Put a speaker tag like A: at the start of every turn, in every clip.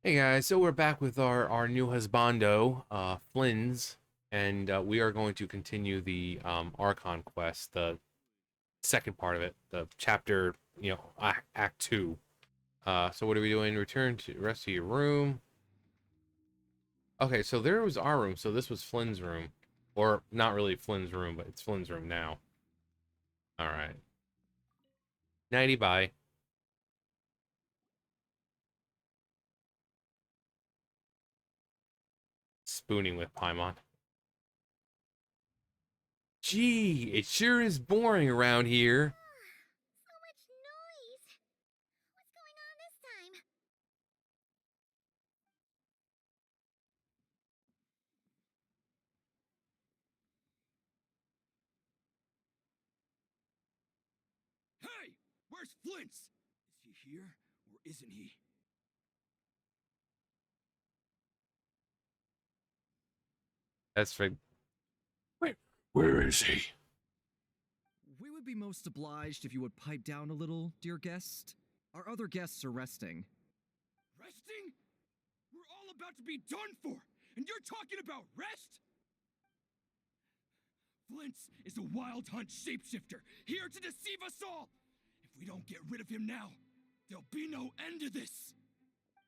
A: Hey guys, so we're back with our new husbando, Flynn's, and we are going to continue the Archon quest, the second part of it, the chapter, Act 2. So what are we doing? Return to rest of your room. Okay, so there was our room, so this was Flynn's room. Or not really Flynn's room, but it's Flynn's room now. Alright. Nighty bye. Spooning with Paimon. Gee, it sure is boring around here.
B: So much noise! What's going on this time?
C: Hey! Where's Flint's? Is he here or isn't he?
A: That's for... Wait, where is he?
D: We would be most obliged if you would pipe down a little, dear guest. Our other guests are resting.
C: Resting? We're all about to be done for, and you're talking about rest? Flint's is a wild hunt shapeshifter, here to deceive us all! If we don't get rid of him now, there'll be no end to this!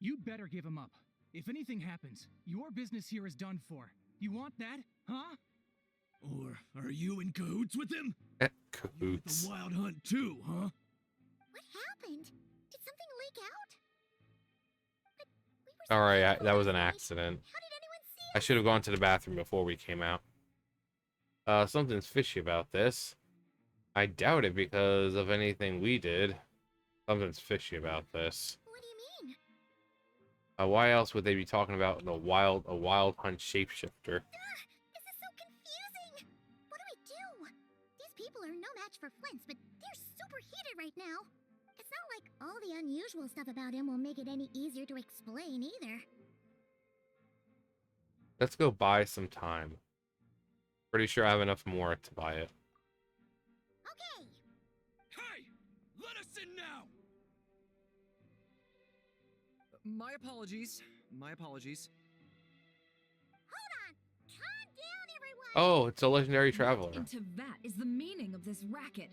E: You'd better give him up. If anything happens, your business here is done for. You want that, huh?
C: Or are you in cahoots with him? You with
A: Cahoots.
C: the wild hunt too, huh?
B: What happened? Did something leak out? But we were so
A: Alright,
B: peaceful
A: that was
B: last
A: an
B: night.
A: accident.
B: How did anyone see
A: I
B: us?
A: should have gone to the bathroom before we came out. Something's fishy about this. I doubt it because of anything we did. Something's fishy about this.
B: What do you mean?
A: Why else would they be talking about a wild hunt shapeshifter?
B: This is so confusing! What do? These people are no match for Flint's, but they're super heated right now. It's not like all the unusual stuff about him will make it any easier to explain either.
A: Let's go buy some time. Pretty sure I have enough more to buy it.
B: Okay!
C: Hey! Let us in now!
D: My apologies. My apologies.
B: Hold on! Calm down, everyone!
A: Oh, it's a legendary traveler.
F: What into that is the meaning of this racket?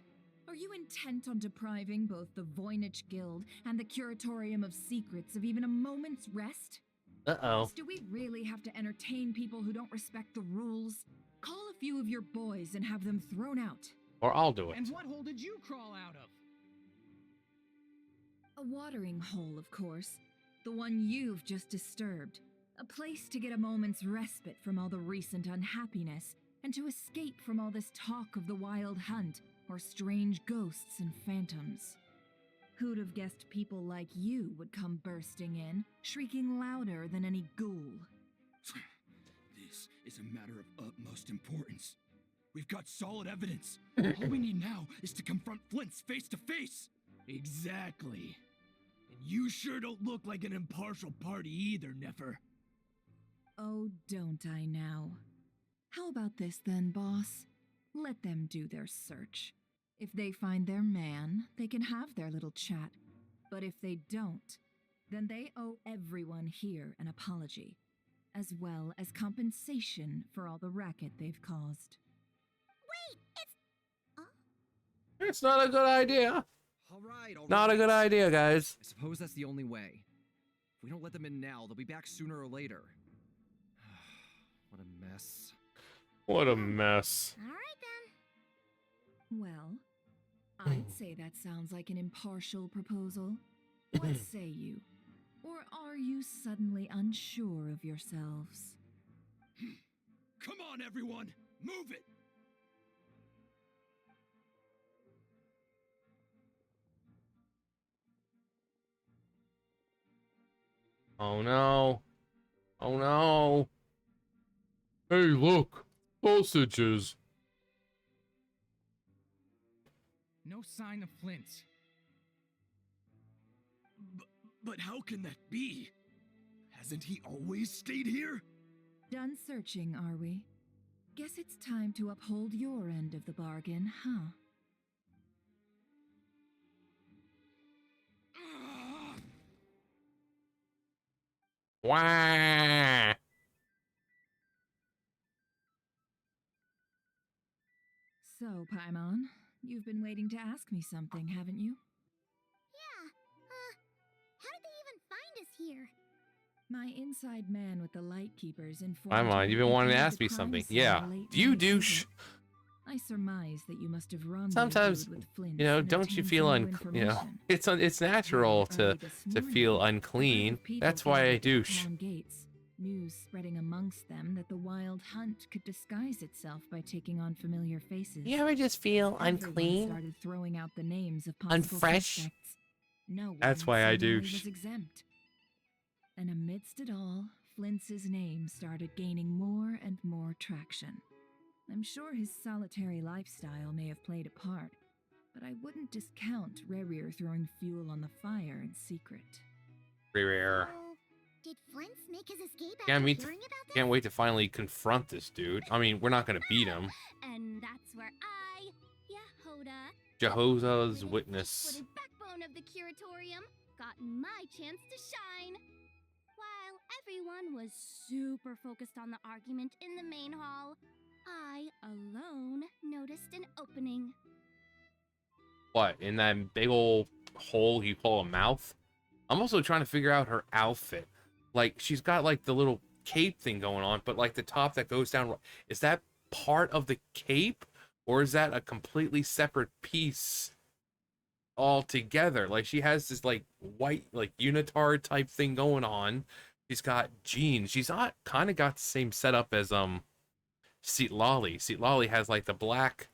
F: Are you intent on depriving both the Voynich Guild and the Curatorium of Secrets of even a moment's rest?
A: Uh-oh.
F: Do we really have to entertain people who don't respect the rules? Call a few of your boys and have them thrown out.
A: Or I'll do it.
E: And what hole did you crawl out of?
F: A watering hole, of course. The one you've just disturbed. A place to get a moment's respite from all the recent unhappiness and to escape from all this talk of the wild hunt or strange ghosts and phantoms. Who'd have guessed people like you would come bursting in, shrieking louder than any ghoul?
C: This is a matter of utmost importance. We've got solid evidence. All we need now is to confront Flint's face to face. Exactly. And you sure don't look like an impartial party either, Nefer.
F: Oh, don't I now? How about this then, boss? Let them do their search. If they find their man, they can have their little chat. But if they don't, then they owe everyone here an apology, as well as compensation for all the racket they've caused.
B: Wait!
A: It's not a good idea.
D: All right, all
A: Not a
D: right.
A: good idea, guys.
D: I suppose that's the only way. If we don't let them in now, they'll be back sooner or later. What a mess.
A: What a mess.
B: Alright then.
F: Well, I'd say that sounds like an impartial proposal. What say you? Or are you suddenly unsure of yourselves?
C: Come on, everyone! Move it!
A: Oh no. Oh no. Hey, look. Sausages.
E: No sign of Flint.
C: But how can that be? Hasn't he always stayed here?
F: Done searching, are we? Guess it's time to uphold your end of the bargain, huh?
C: Ah!
A: Wah!
F: So, Paimon, you've been waiting to ask me something, haven't you?
B: Yeah, how did they even find us here?
F: My inside man with the Lightkeepers informed
A: I'm
F: me
A: on.
F: that
A: You've been
F: you
A: wanting to
F: fled
A: ask
F: the
A: me
F: crime
A: something.
F: scene
A: Yeah.
F: late
A: You
F: night
A: douche.
F: visit. I surmise that you must have
A: Sometimes,
F: rendezvoused with Flint
A: you know,
F: and
A: don't you
F: obtained
A: feel
F: some new
A: you know,
F: information.
A: it's natural
F: Then,
A: to
F: early this
A: feel
F: morning, a group
A: unclean.
F: of people
A: That's why I
F: gathered at the
A: douche.
F: town gates. News spreading amongst them that the wild hunt could disguise itself by taking on familiar faces.
A: You ever just feel
F: Everyone
A: unclean?
F: started throwing out the names of possible
A: Unfresh?
F: suspects. No one
A: That's why I
F: seemingly
A: douche.
F: was exempt. And amidst it all, Flint's name started gaining more and more traction. I'm sure his solitary lifestyle may have played a part, but I wouldn't discount Rerir throwing fuel on the fire in secret.
A: Rare.
B: So, did Flint's make his escape
A: Yeah,
B: after
A: me
B: hearing about this?
A: can't wait to finally confront this dude. I mean, we're not gonna beat him.
B: And that's where I, Yehoda,
A: Jehovah's Witness.
B: footed backbone of the curatorium, got my chance to shine. While everyone was super focused on the argument in the main hall, I alone noticed an opening.
A: What, in that big old hole you call a mouth? I'm also trying to figure out her outfit. Like, she's got like the little cape thing going on, but like the top that goes down, is that part of the cape? Or is that a completely separate piece altogether? Like, she has this like white, like unitard type thing going on. She's got jeans. She's not kind of got the same setup as Seat Lolly. Seat Lolly has like the black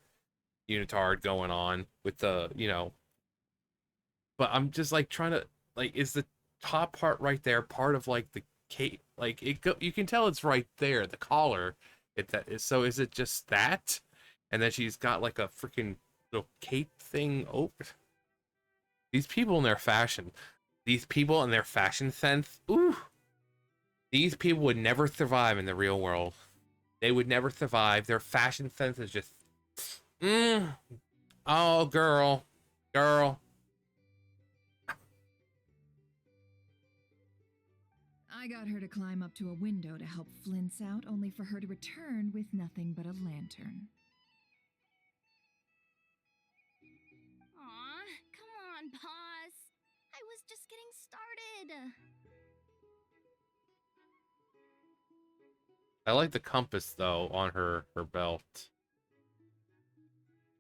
A: unitard going on with the, you know, but I'm just like trying to, like, is the top part right there part of like the cape? Like, you can tell it's right there, the collar. So is it just that? And then she's got like a freaking little cape thing. Oh, these people and their fashion sense. Ooh, these people would never survive in the real world. They would never survive. Their fashion sense is just, oh, girl.
F: I got her to climb up to a window to help Flint's out, only for her to return with nothing but a lantern.
B: Aw, come on, boss. I was just getting started.
A: I like the compass though on her belt.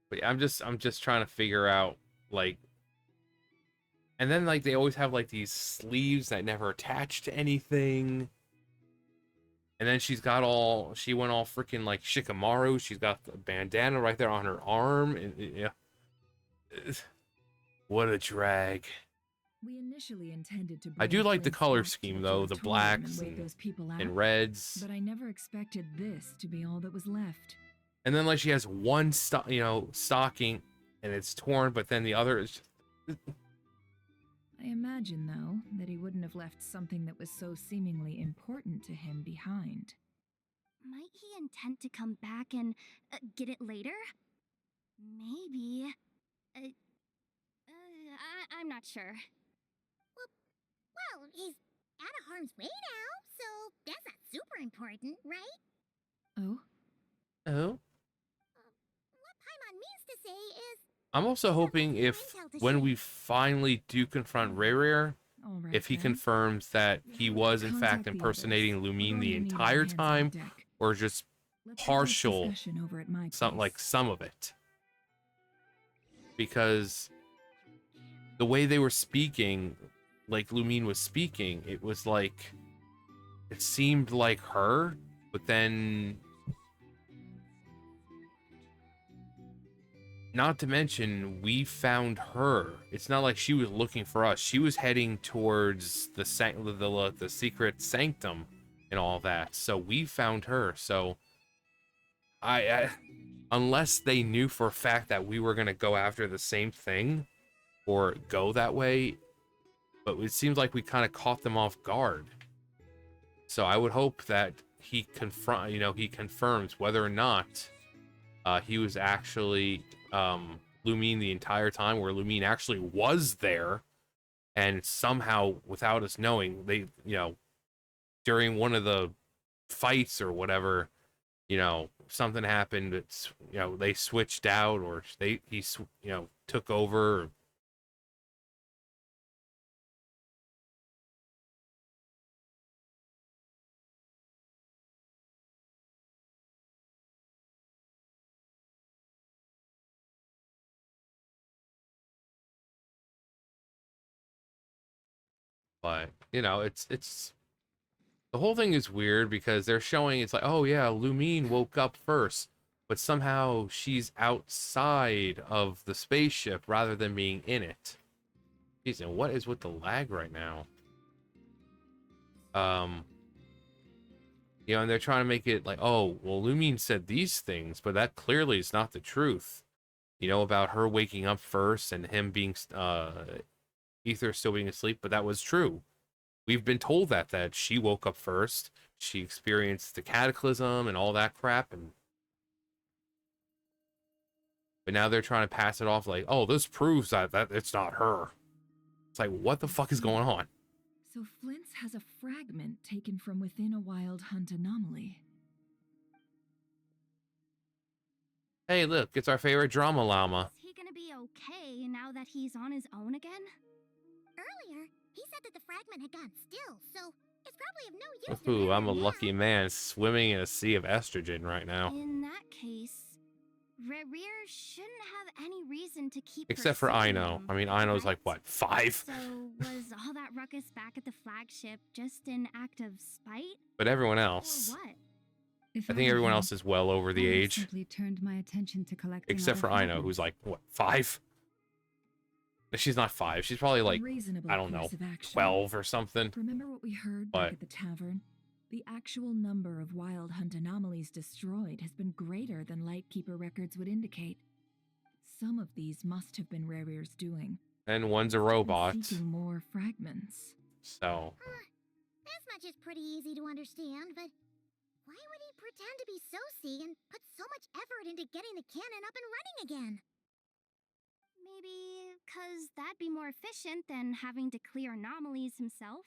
A: But yeah, I'm just trying to figure out like, and then like they always have like these sleeves that never attach to anything. And then she went all freaking like Shikamaru. She's got the bandana right there on her arm. And yeah. What a drag.
F: We initially intended to
A: I do
F: bring
A: like the
F: Flint's
A: color
F: back to
A: scheme
F: the
A: though, the
F: Curatorium
A: blacks
F: and wake those people out,
A: and reds.
F: but I never expected this to be all that was left.
A: And then like she has one stocking and it's torn, but then the other is just...
F: I imagine, though, that he wouldn't have left something that was so seemingly important to him behind.
B: Might he intend to come back and get it later? Maybe. I'm not sure. Well, he's out of harm's way now, so that's not super important, right?
F: Oh?
A: Oh.
B: What Paimon means to say is...
A: I'm also hoping if when we finally do confront Rerir,
F: All right,
A: if he
F: then.
A: confirms that he was in fact
F: Contact the
A: impersonating
F: others. We're
A: Lumine
F: going
A: the
F: to need our
A: entire
F: hands on
A: time,
F: deck.
A: or just
F: Let's have this
A: partial,
F: discussion over at my
A: some
F: place.
A: like some of it. Because the way they were speaking, like Lumine was speaking, it was like it seemed like her, but then not to mention we found her. It's not like she was looking for us. She was heading towards the secret sanctum and all that. So we found her. So I unless they knew for a fact that we were going to go after the same thing or go that way, but it seems like we kind of caught them off guard. So I would hope that he confirms whether or not he was actually Lumine the entire time, where Lumine actually was there, and somehow without us knowing, they during one of the fights or whatever, you know, something happened. It's, you know, they switched out, or you know, took over. But you know, it's the whole thing is weird because they're showing it's like, oh yeah, Lumine woke up first, but somehow she's outside of the spaceship rather than being in it. Jeez, and what is with the lag right now? You know, and they're trying to make it like, oh, well, Lumine said these things, but that clearly is not the truth. You know, about her waking up first and him being, Ether still being asleep, but that was true. We've been told that she woke up first, she experienced the cataclysm and all that crap, and but now they're trying to pass it off like, oh, this proves that it's not her. It's like, what the fuck is going on?
F: So Flint's has a fragment taken from within a wild hunt anomaly.
A: Hey, look, it's our favorite drama llama.
B: Is he gonna be okay now that he's on his own again? Earlier, he said that the fragment had gone still, so it's probably of no use to
A: Ooh, I'm a
B: Rarier
A: lucky
B: now.
A: man swimming in a sea of estrogen right now.
B: In that case, Rarier shouldn't have any reason to keep
A: Except for
B: pursuing
A: Aino.
B: him,
A: I mean, Aino's like,
B: right?
A: what, 5?
B: So, was all that ruckus back at the flagship just an act of spite?
A: But everyone
B: Or
A: else,
B: what?
G: If
A: I think
G: were
A: everyone
G: him,
A: else is well over the
G: I would
A: age.
G: simply turned my attention to collecting
A: Except
G: other
A: for Aino,
G: fragments.
A: who's like, what, 5? She's not 5. She's probably like,
F: Reasonable
A: I don't know,
F: course of action.
A: 12 or something.
F: Remember what we heard
A: But-
F: back at the tavern? The actual number of wild hunt anomalies destroyed has been greater than Lightkeeper records would indicate. Some of these must have been Rarier's doing.
A: And one's a
F: He's been
A: robot.
F: seeking more fragments.
A: So,
B: This much is pretty easy to understand, but why would he pretend to be Soci and put so much effort into getting the cannon up and running again? Maybe because that'd be more efficient than having to clear anomalies himself?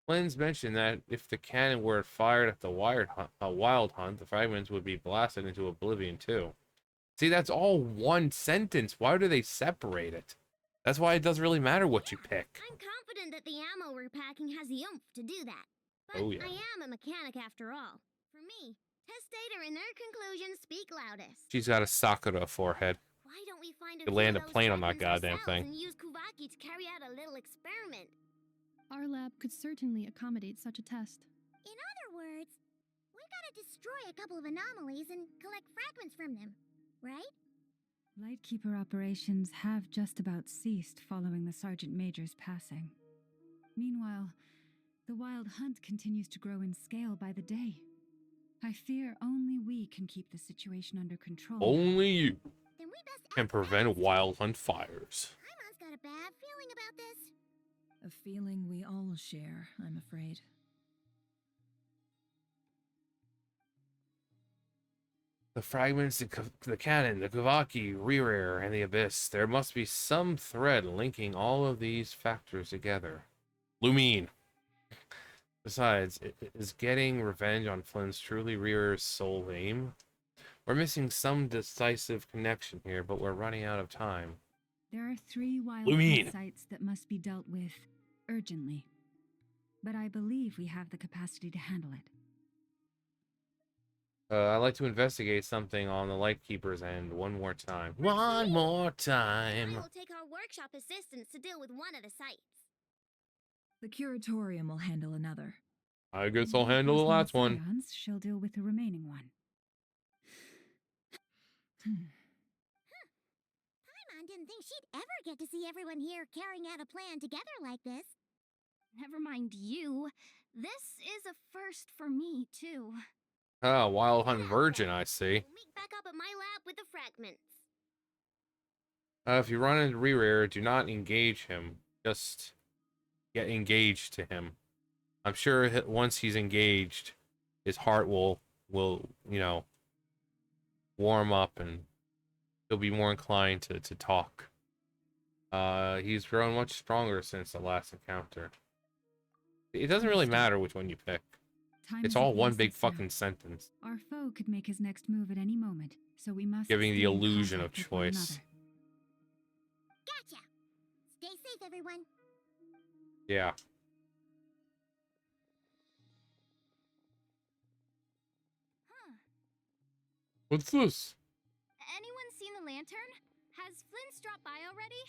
A: Flynn's mentioned that if the cannon were fired at the wild hunt, the fragments would be blasted into oblivion too. See, that's all one sentence. Why do they separate it? That's why it doesn't really matter what you pick.
B: I'm confident that the ammo we're packing has the oomph to do that. But
A: Oh, yeah.
B: I am a mechanic after all. For me, test data and their conclusions speak loudest.
A: She's got a Sakura forehead.
B: Why don't we find a
A: Could
B: few
A: land
B: of
A: a
B: those
A: plane on that
B: fragments
A: goddamn
B: ourselves
A: thing.
B: and use Kuvaki to carry out a little experiment?
H: Our lab could certainly accommodate such a test.
B: In other words, we gotta destroy a couple of anomalies and collect fragments from them, right?
G: Lightkeeper operations have just about ceased following the Sergeant Major's passing. Meanwhile, the wild hunt continues to grow in scale by the day. I fear only we can keep the situation under control.
A: Only you
B: Then we best
A: can
B: act
A: prevent
B: fast.
A: wild hunt fires.
B: Paimon's got a bad feeling about this.
F: A feeling we all share, I'm afraid.
A: The fragments, the cannon, the Kuvaki, rear, and the abyss. There must be some thread linking all of these factors together. Lumine. Besides, is getting revenge on Flynn's truly Rear's sole aim? We're missing some decisive connection here, but we're running out of time.
G: There are 3 wild
A: Lumine.
G: hunt sites that must be dealt with urgently. But I believe we have the capacity to handle it.
A: I'd like to investigate something on the Lightkeeper's end one more time. One more
B: I
A: time.
B: will take our workshop assistants to deal with one of the sites.
F: The Curatorium will handle another.
A: I guess I'll handle the last one.
G: Scions shall deal with the remaining one.
B: Paimon didn't think she'd ever get to see everyone here carrying out a plan together like this. Never mind you. This is a first for me, too.
A: Ah, Wild Hunt Virgin, I see.
B: We'll meet back up at my lab with the fragments.
A: If you run into Rear, do not engage him. Just get engaged to him. I'm sure once he's engaged, his heart will you know, warm up and he'll be more inclined to talk. He's grown much stronger since the last encounter. It doesn't really matter which one you pick.
G: Time
A: It's
G: is of
A: all
G: the
A: one big
G: essence now.
A: fucking sentence.
G: Our foe could make his next move at any moment, so we must
A: Giving the
G: stay in
A: illusion of
G: contact with one
A: choice.
G: another.
B: Gotcha. Stay safe, everyone.
A: Yeah. What's this?
B: Anyone seen the lantern? Has Flint's dropped by already?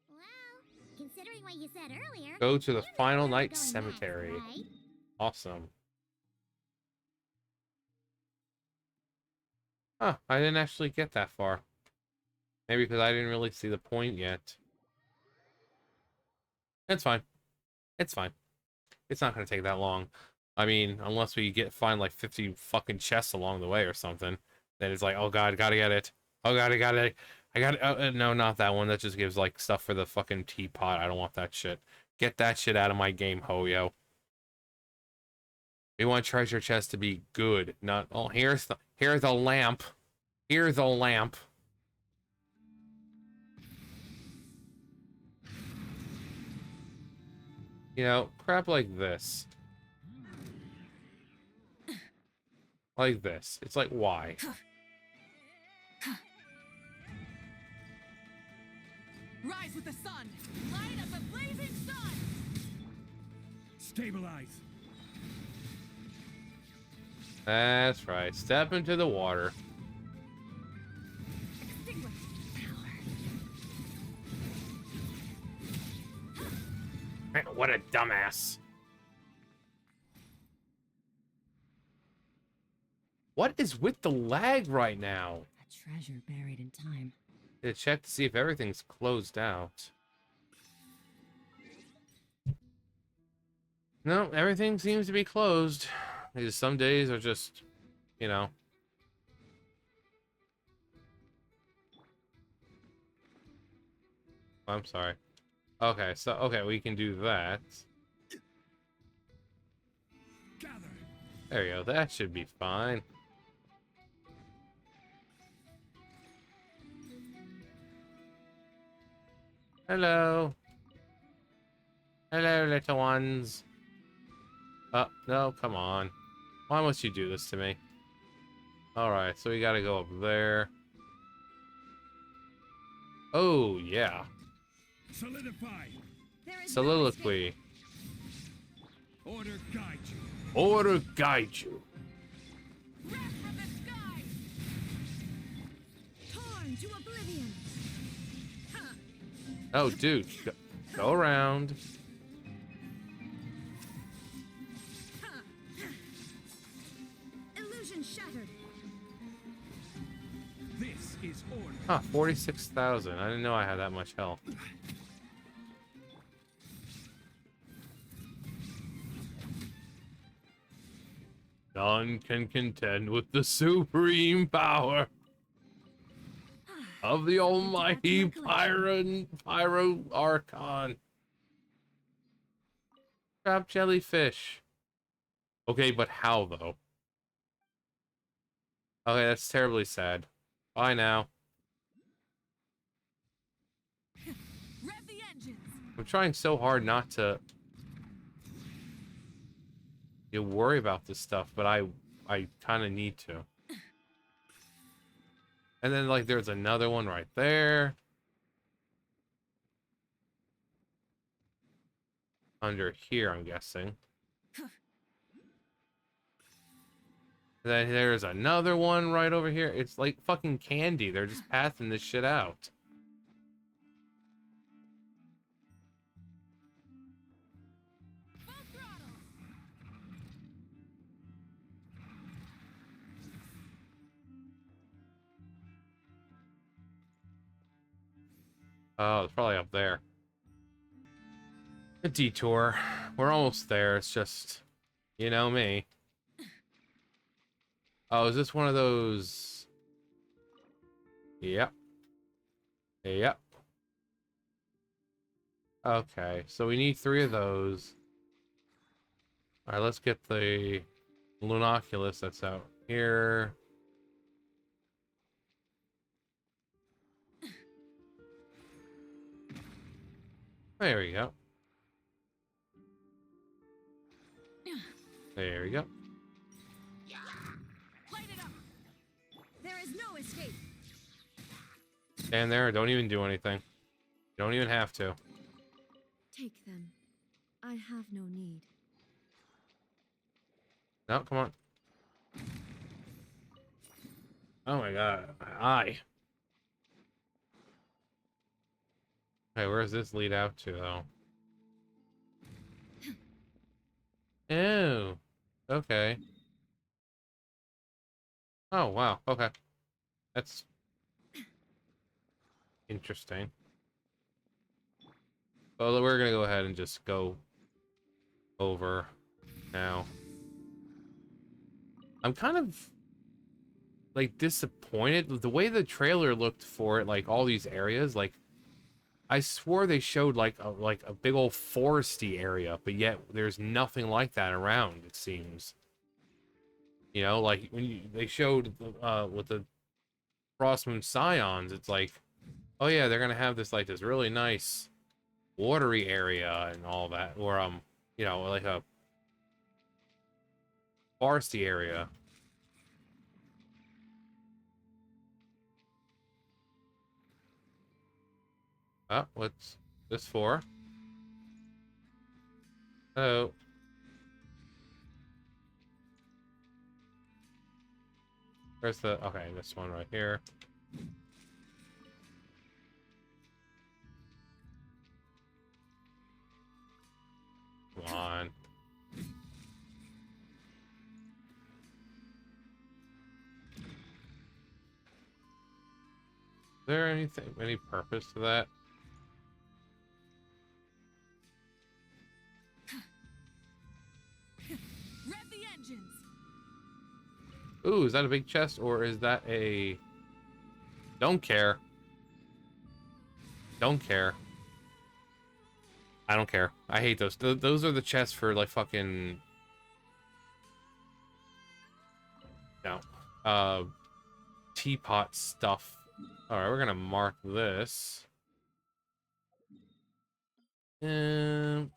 B: Well, considering what you said earlier,
A: Go to the
B: you know
A: Final
B: where we're
A: Night
B: going
A: Cemetery.
B: next, right?
A: Awesome. Huh, I didn't actually get that far. Maybe because I didn't really see the point yet. It's fine. It's fine. It's not going to take that long. I mean, unless we find like 50 fucking chests along the way or something. Then it's like, oh god, gotta get it. Oh god, I got it. I got it. No, not that one. That just gives like stuff for the fucking teapot. I don't want that shit. Get that shit out of my game, ho-yo. We want treasure chests to be good, not, oh, here's the lamp. Here's the lamp. You know, crap like this. Like this. It's like, why?
F: Rise with the sun! Light up the blazing sun!
C: Stabilize.
A: That's right. Step into the water.
F: Extinguish power!
A: What a dumbass. What is with the lag right now?
F: A treasure buried in time.
A: To check to see if everything's closed out. No, everything seems to be closed. Because some days are just, you know. I'm sorry. Okay, so, okay, we can do that.
C: Gather.
A: There you go, that should be fine. Hello. Hello, little ones. Oh, no, come on. Why must you do this to me? Alright, so we gotta go up there. Oh, yeah.
C: Solidify.
F: There is
A: Soliloquy.
C: Order guide you.
A: Order guide you.
F: no wrath from the sky! Torn to oblivion!
A: Oh, dude. Go around.
F: Illusion shattered!
C: This is order.
A: Huh, 46,000. I didn't know I had that much health. None can contend with the supreme power of the almighty Pyro Archon. Trap jellyfish. Okay, but how though? Okay, that's terribly sad. Bye now.
F: Rev the engines!
A: I'm trying so hard not to worry about this stuff, but I kind of need to. And then like there's another one right there. Under here, I'm guessing. And then there's another one right over here. It's like fucking candy. They're just passing this shit out.
F: Full throttle!
A: Oh, it's probably up there. A detour. We're almost there. It's just, you know me. Oh, is this one of those? Yep. Yep. Okay, so we need 3 of those. All right, let's get the Lunoculus that's out here. There we go. There we go.
F: Light it up. There is no escape.
A: Stand there. Don't even do anything. You don't even have to.
F: Take them. I have no need.
A: No, come on. Oh my god. My eye. Okay, where does this lead out to, though? Oh. Okay. Oh, wow. Okay. That's interesting. Well, we're gonna go ahead and just go over now. I'm kind of like disappointed with the way the trailer looked for it, like all these areas. Like I swore they showed like a big old foresty area, but yet there's nothing like that around, it seems. You know, like when they showed with the Frostmoon Scions, it's like, oh yeah, they're gonna have this like this really nice watery area and all that, or you know, like a foresty area. Oh, what's this for? Oh. Where's the... Okay, this one right here. Come on. Is there anything, any purpose to that?
F: Rev the engines.
A: Ooh, is that a big chest or is that a... Don't care. Don't care. I don't care. I hate those. Those are the chests for like fucking... No. Teapot stuff. Alright, we're gonna mark this. That's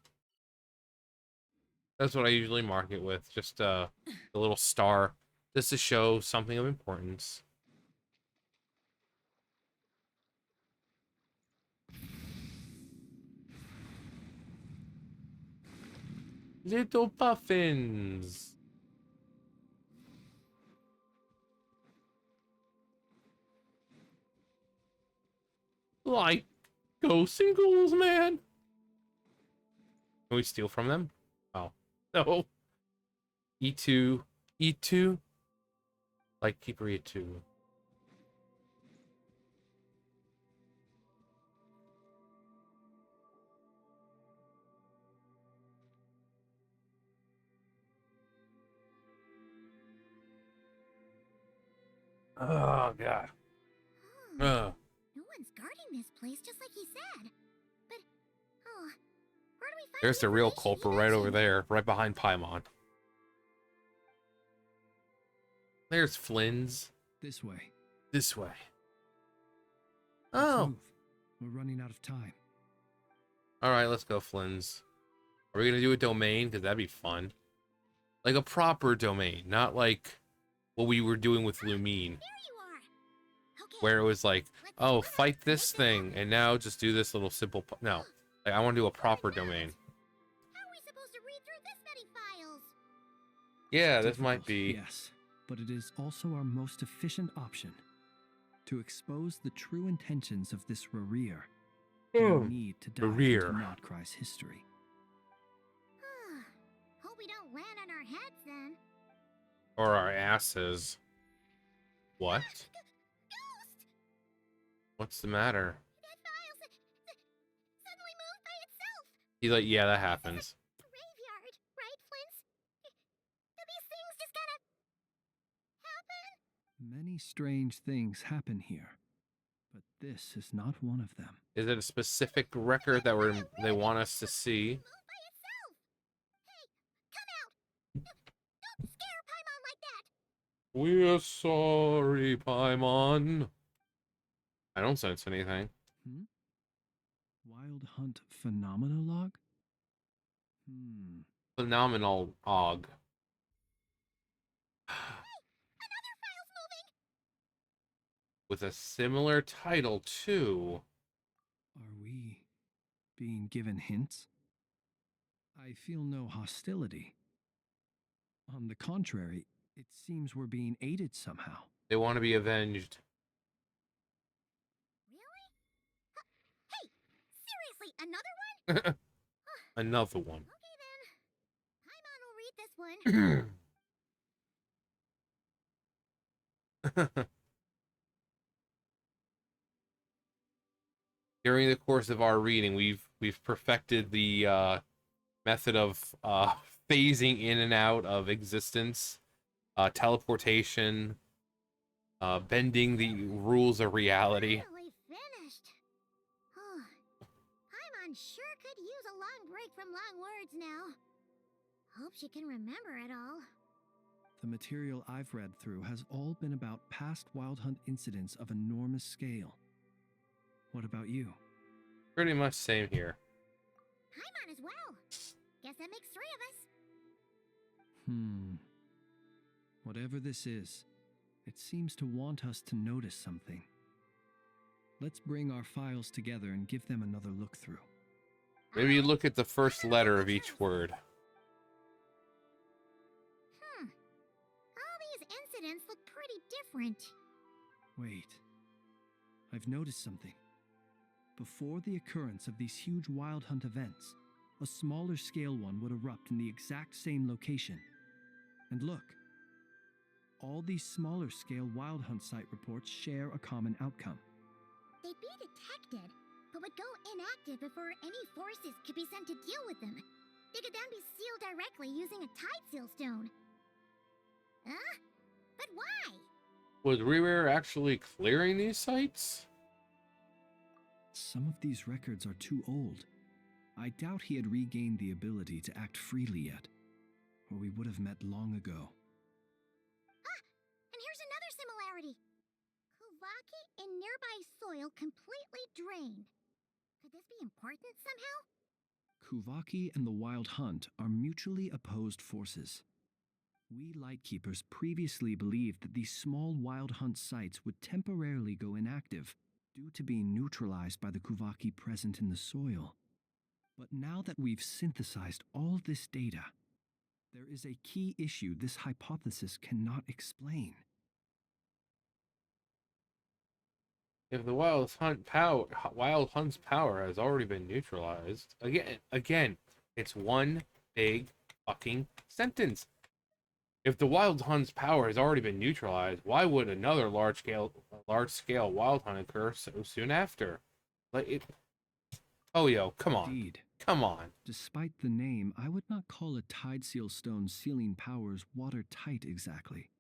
A: what I usually mark it with. Just a little star. Just to show something of importance. Little puffins. Like, go singles, man. Can we steal from them? Oh, no. E2. E2. Like, keeper E2. Oh, God.
B: No one's guarding this place, just like he said. But, where do we find
A: There's the real
B: information
A: culprit
B: he
A: right over
B: mentioned?
A: there, right behind Paimon. There's Flynn's.
C: This way.
A: This way.
C: Let's
A: Oh.
C: move. We're running out of time.
A: Alright, let's go, Flynn's. Are we gonna do a domain? Because that'd be fun. Like a proper domain, not like what we were doing with Lumine.
B: There you are. Okay.
A: Where it was like,
B: let's
A: oh,
B: split up,
A: fight this
B: mix it
A: thing,
B: up.
A: and now just do this little simple... No. Like, I want to do a proper domain.
B: How are we supposed to read through this many files?
A: Yeah, this might
C: Difficult,
A: be...
C: Yes, but it is also our most efficient option. To expose the true intentions of this Rereer, we need to dive
A: Rereer.
C: into Notcry's history.
B: Hope we don't land on our heads then.
A: Or our asses. What?
B: Ghost!
A: What's the matter?
B: That file suddenly moved by itself.
A: He's like, yeah, that happens.
B: Graveyard, right, Flint? Do these things just gotta happen?
C: Many strange things happen here, but this is not one of them.
A: Is it a specific record that they want us to see?
B: Moved by itself. Hey, come out! Don't scare Paimon like that.
A: We're sorry, Paimon. I don't sense anything.
C: Wild Hunt Phenomenologue?
A: Phenomenal Og. with a similar title too.
C: Are we being given hints? I feel no hostility. On the contrary, it seems we're being aided somehow.
A: They want to be avenged.
B: Really? Hey, seriously, another one?
A: Another one.
B: Okay then. Paimon will read this one.
A: During the course of our reading, we've perfected the method of phasing in and out of existence, teleportation, bending the rules of reality.
B: Finally finished. Paimon sure could use a long break from long words now. Hope she can remember it all.
C: The material I've read through has all been about past Wild Hunt incidents of enormous scale. What about you?
A: Pretty much same here.
B: Paimon as well. Guess that makes 3 of us.
C: Whatever this is, it seems to want us to notice something. Let's bring our files together and give them another look through.
A: Maybe you look at the first letter of each word.
B: All these incidents look pretty different.
C: Wait. I've noticed something. Before the occurrence of these huge Wild Hunt events, a smaller scale one would erupt in the exact same location. And look, all these smaller scale Wild Hunt site reports share a common outcome.
B: They'd be detected, but would go inactive before any forces could be sent to deal with them. They could then be sealed directly using a tide seal stone. Huh? But why?
A: Was Reware actually clearing these sites?
C: Some of these records are too old. I doubt he had regained the ability to act freely yet, or we would have met long ago.
B: And here's another similarity. Kuvaki and nearby soil completely drained. Could this be important somehow?
C: Kuvaki and the Wild Hunt are mutually opposed forces. We Lightkeepers previously believed that these small Wild Hunt sites would temporarily go inactive due to being neutralized by the Kuvaki present in the soil. But now that we've synthesized all this data, there is a key issue this hypothesis cannot explain.
A: If the Wild Hunt's power has already been neutralized, again, it's one big fucking sentence. If the Wild Hunt's power has already been neutralized, why would another large scale Wild Hunt occur so soon after? Like it. Oh yo, come on,
C: Indeed.
A: come on.
C: Despite the name, I would not call a tide seal stone's sealing powers watertight exactly.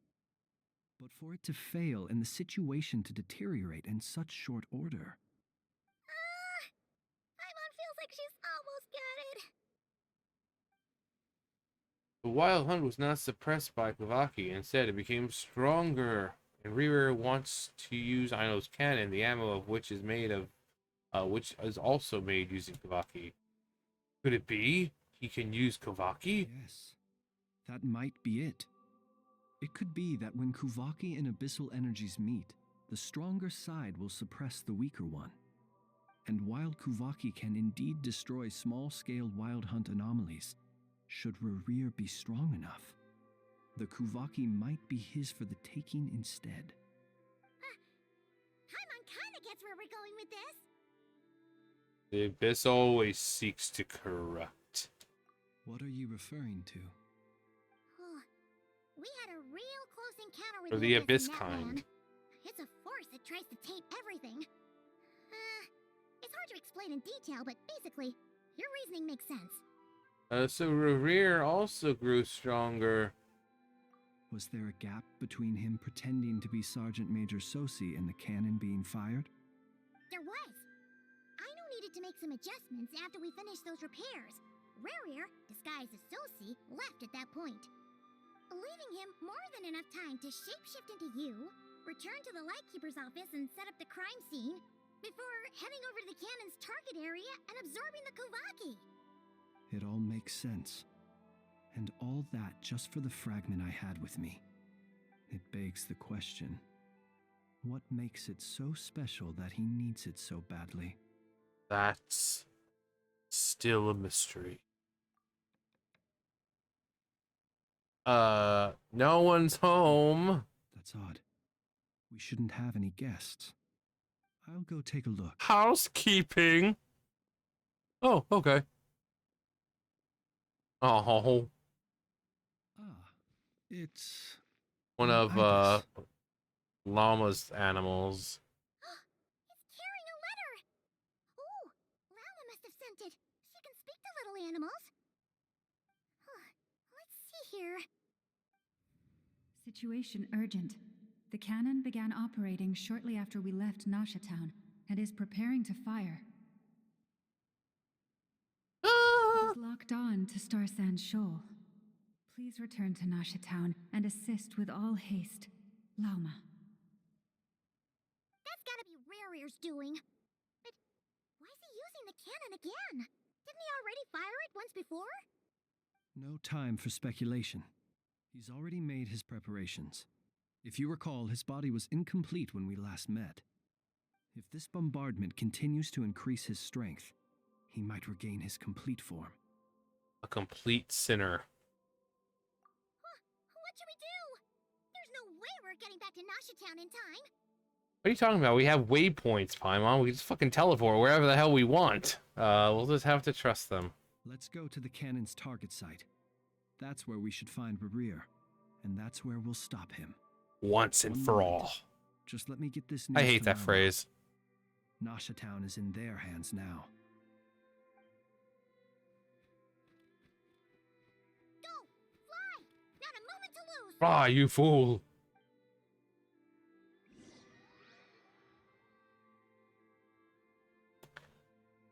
C: But for it to fail and the situation to deteriorate in such short order.
B: Paimon feels like she's almost got it.
A: The Wild Hunt was not suppressed by Kavaki. Instead, it became stronger. And Rearer wants to use Aino's cannon, the ammo of which is also made using Kavaki. Could it be he can use Kavaki?
C: Yes, that might be it. It could be that when Kuvaki and abyssal energies meet, the stronger side will suppress the weaker one. And while Kuvaki can indeed destroy small-scale Wild Hunt anomalies, should Rerir be strong enough, the Kuvaki might be his for the taking instead.
B: Paimon kinda gets where we're going with this.
A: The Abyss always seeks to corrupt.
C: What are you referring to?
B: We had a real close encounter with
A: Or the Abyss
B: in that
A: kind.
B: land. It's a force that tries to taint everything. It's hard to explain in detail, but basically, your reasoning makes sense.
A: So Rerir also grew stronger.
C: Was there a gap between him pretending to be Sergeant Major Sosi and the cannon being fired?
B: There was. Aino needed to make some adjustments after we finished those repairs. Rerir, disguised as Sosi, left at that point, leaving him more than enough time to shapeshift into you, return to the Lightkeeper's office and set up the crime scene, before heading over to the cannon's target area and absorbing the Kuvaki.
C: It all makes sense. And all that just for the fragment I had with me. It begs the question, What makes it so special that he needs it so badly?
A: That's still a mystery. No one's home.
C: That's odd. We shouldn't have any guests. I'll go take a look.
A: Housekeeping. Oh, okay. Oh,
C: Ah, it's
A: one
C: an
A: of
C: ibis.
A: Llama's animals.
B: It's carrying a letter! Ooh, Lala must have sent it. She can speak to little animals. Let's see here.
G: Situation urgent. The cannon began operating shortly after we left Nasha Town and is preparing to fire. It is locked on to Star Sand Shoal. Please return to Nasha Town and assist with all haste. Lauma.
B: That's gotta be Rare's doing. But why is he using the cannon again? Didn't he already fire it once before?
C: No time for speculation. He's already made his preparations. If you recall, his body was incomplete when we last met. If this bombardment continues to increase his strength, he might regain his complete form.
A: A complete sinner.
B: What should we do? There's no way we're getting back to Nasha Town in time.
A: What are you talking about? We have waypoints, Paimon. We just fucking teleport wherever the hell we want. We'll just have to trust them.
C: Let's go to the cannon's target site. That's where we should find Rerir, and that's where we'll stop him.
A: Once and for all.
C: Just let me get this news
A: I hate
C: to
A: that
C: Mama.
A: phrase.
C: Nasha Town is in their hands now.
B: Go! Fly! Not a moment to lose!
A: Ah, you fool.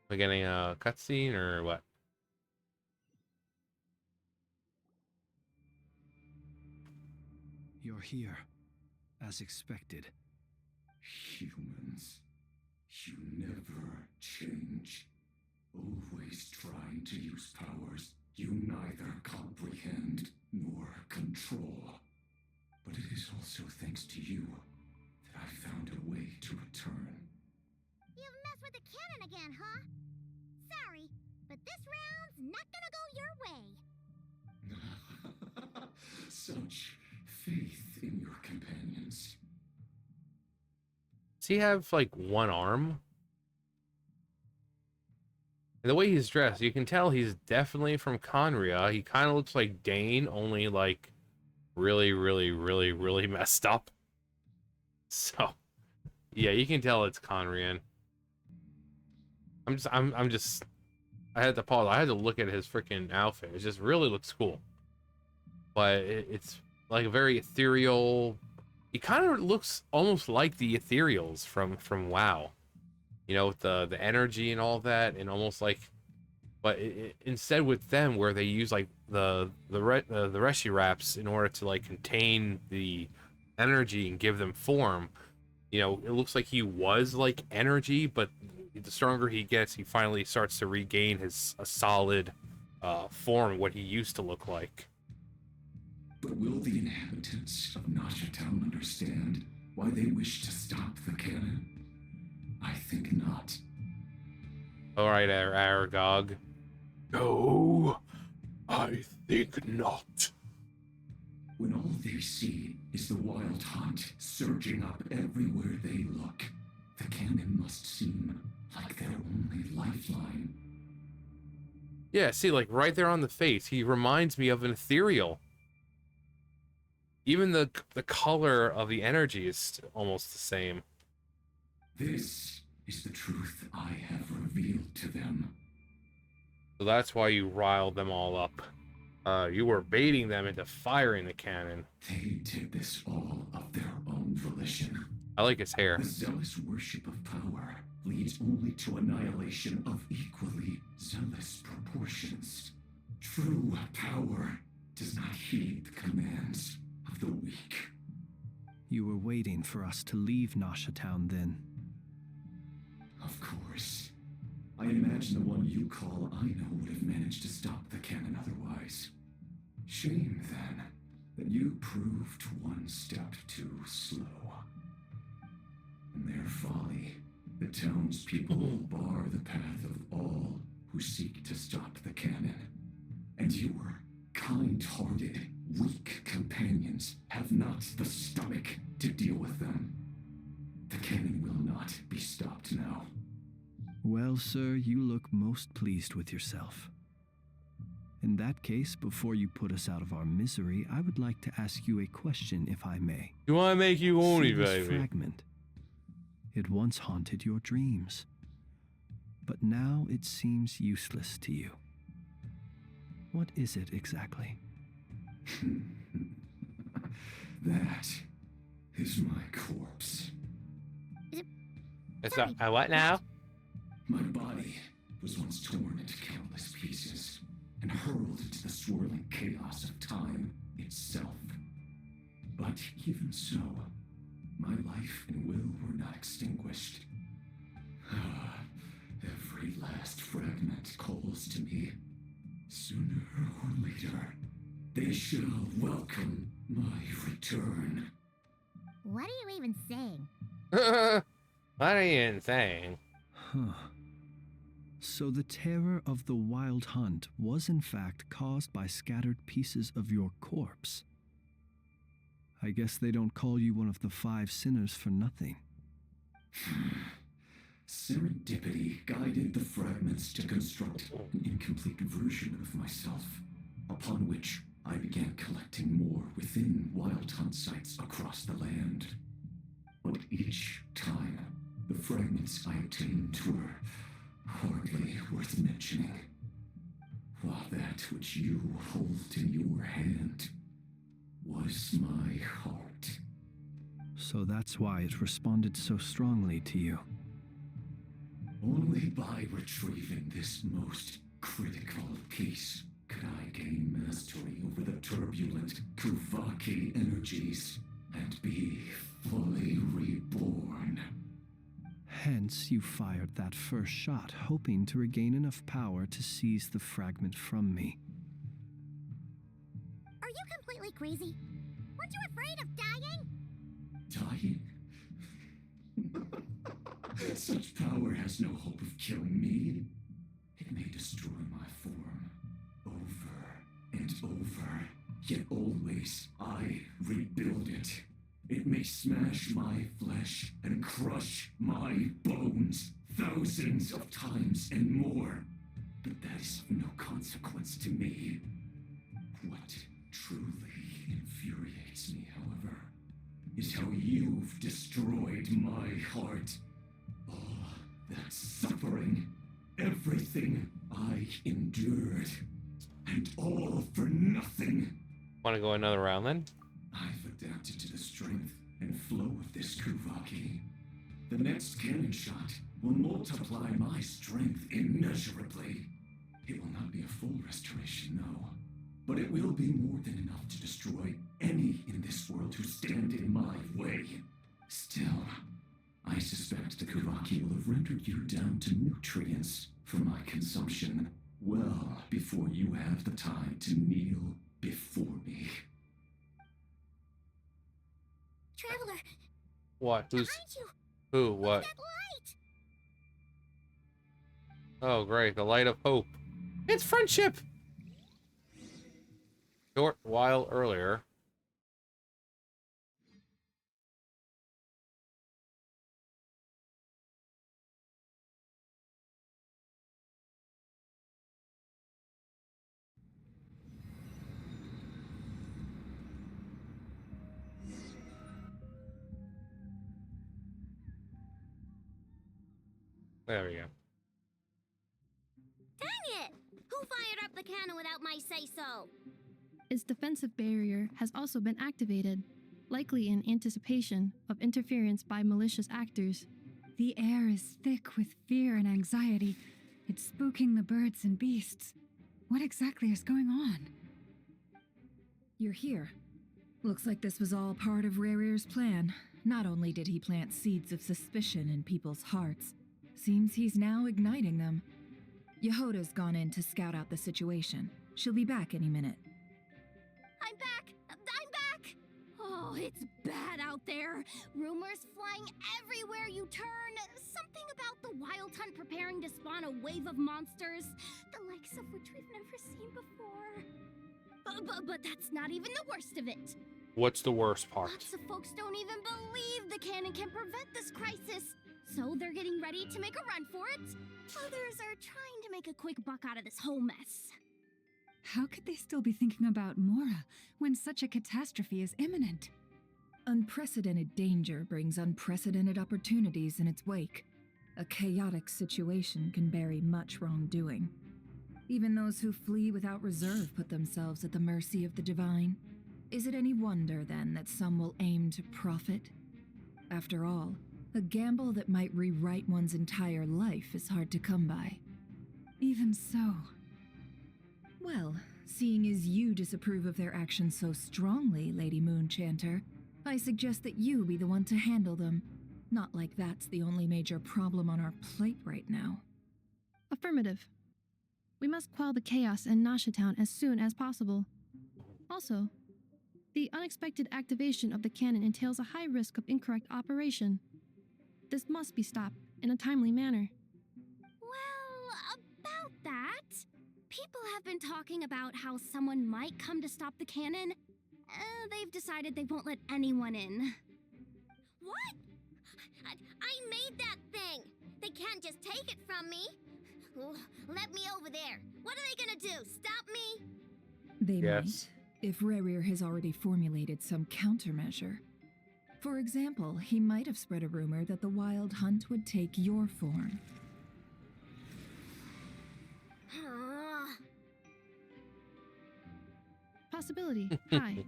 A: We getting a cutscene or what?
C: You're here, as expected.
I: Humans, you never change. Always trying to use powers you neither comprehend nor control. But it is also thanks to you that I found a way to return.
B: You've messed with the cannon again, huh? Sorry, but this round's not gonna go your way.
I: Such faith in your companions.
A: Does he have like one arm? And the way he's dressed, you can tell he's definitely from Conria. He kind of looks like Dane, only like really, really, really, really messed up. So, yeah, you can tell it's Conrian. I had to pause. I had to look at his freaking outfit. It just really looks cool. But it's like a very ethereal. He kind of looks almost like the ethereals from WoW. You know, with the energy and all that, and almost like, but instead with them, where they use like the Reshi wraps in order to like contain the energy and give them form. You know, it looks like he was like energy, but the stronger he gets, he finally starts to regain his solid form, what he used to look like.
I: But will the inhabitants of Nasha Town understand why they wish to stop the cannon? I think not.
A: All right, Aragog.
I: No, I think not. When all they see is the wild hunt surging up everywhere they look, the cannon must seem like their only lifeline.
A: Yeah, see, like right there on the face, he reminds me of an ethereal. Even the color of the energy is almost the same.
I: This is the truth I have revealed to them.
A: So that's why you riled them all up. You were baiting them into firing the cannon.
I: They did this all of their own volition.
A: I like his hair.
I: The zealous worship of power leads only to annihilation of equally zealous proportions. True power does not heed the commands of the weak.
C: You were waiting for us to leave Nasha Town then.
I: Of course. I imagine the one you call Aina would have managed to stop the cannon otherwise. Shame, then, that you proved one step too slow. folly. The townspeople will bar the path of all who seek to stop the cannon. And your kind-hearted, weak companions have not the stomach to deal with them. The cannon will not be stopped now.
C: Well, sir, you look most pleased with yourself. In that case, before you put us out of our misery, I would like to ask you a question, if I may.
A: Do I make you horny,
C: See this
A: baby?
C: fragment? It once haunted your dreams, but now it seems useless to you. What is it exactly?
I: That is my corpse.
A: It's not. What now?
I: My body was once torn into countless pieces and hurled into the swirling chaos of time itself. But even so, my life and will were not extinguished. Every last fragment calls to me. Sooner or later, they shall welcome my return.
B: What are you even saying?
A: What are you saying?
C: Huh. So the terror of the Wild Hunt was in fact caused by scattered pieces of your corpse. I guess they don't call you one of the 5 sinners for nothing.
I: Serendipity guided the fragments to construct an incomplete version of myself, upon which I began collecting more within Wild Hunt sites across the land. But each time, the fragments I obtained were hardly worth mentioning, while that which you hold in your hand was my heart.
C: So that's why it responded so strongly to you.
I: Only by retrieving this most critical piece could I gain mastery over the turbulent Kuvaki energies and be fully reborn.
C: Hence, you fired that first shot, hoping to regain enough power to seize the fragment from me.
B: Are you completely crazy? Weren't you afraid of dying?
I: Dying? Such power has no hope of killing me. It may destroy my form over and over, yet always I rebuild it. It may smash my flesh and crush my bones thousands of times and more, but that is of no consequence to me. What truly infuriates me, however, is how you've destroyed my heart. All that suffering, everything I endured, and all for nothing.
A: Want to go another round then?
I: I've adapted to the strength and flow of this Kuvaki. The next cannon shot will multiply my strength immeasurably. It will not be a full restoration, no, but it will be more than enough to destroy any in this world who stand in my way. Still, I suspect the Kuvaki will have rendered you down to nutrients for my consumption well before you have the time to kneel before me.
B: Traveler,
A: What? Who's?
B: behind you!
A: Who? What?
B: That light!
A: Oh, great. The light of hope. It's friendship! Short while earlier. There we go.
B: Dang it! Who fired up the cannon without my say-so?
H: Its defensive barrier has also been activated, likely in anticipation of interference by malicious actors.
G: The air is thick with fear and anxiety. It's spooking the birds and beasts. What exactly is going on?
F: You're here. Looks like this was all part of Rarir's plan. Not only did he plant seeds of suspicion in people's hearts, seems he's now igniting them. Yehoda's gone in to scout out the situation. She'll be back any minute.
B: I'm back! I'm back! Oh. Oh, it's bad out there. Rumors flying everywhere you turn. Something about the Wild Hunt preparing to spawn a wave of monsters, the likes of which we've never seen before. But that's not even the worst of it.
A: What's the worst part?
B: Lots of folks don't even believe the cannon can prevent this crisis. So they're getting ready to make a run for it. Others are trying to make a quick buck out of this whole mess.
G: How could they still be thinking about Mora when such a catastrophe is imminent?
F: Unprecedented danger brings unprecedented opportunities in its wake. A chaotic situation can bury much wrongdoing. Even those who flee without reserve put themselves at the mercy of the divine. Is it any wonder, then, that some will aim to profit? After all, a gamble that might rewrite one's entire life is hard to come by.
G: Even so.
F: Well, seeing as you disapprove of their actions so strongly, Lady Moonchanter, I suggest that you be the one to handle them. Not like that's the only major problem on our plate right now.
H: Affirmative. We must quell the chaos in Nasha Town as soon as possible. Also, the unexpected activation of the cannon entails a high risk of incorrect operation. This must be stopped in a timely manner.
B: Well, about that, people have been talking about how someone might come to stop the cannon. They've decided they won't let anyone in.
J: What? I made that thing. They can't just take it from me. Let me over there. What are they gonna do? Stop me?
F: They
A: Yes.
F: might, if Rerir has already formulated some countermeasure. For example, he might have spread a rumor that the Wild Hunt would take your form.
H: Possibility high.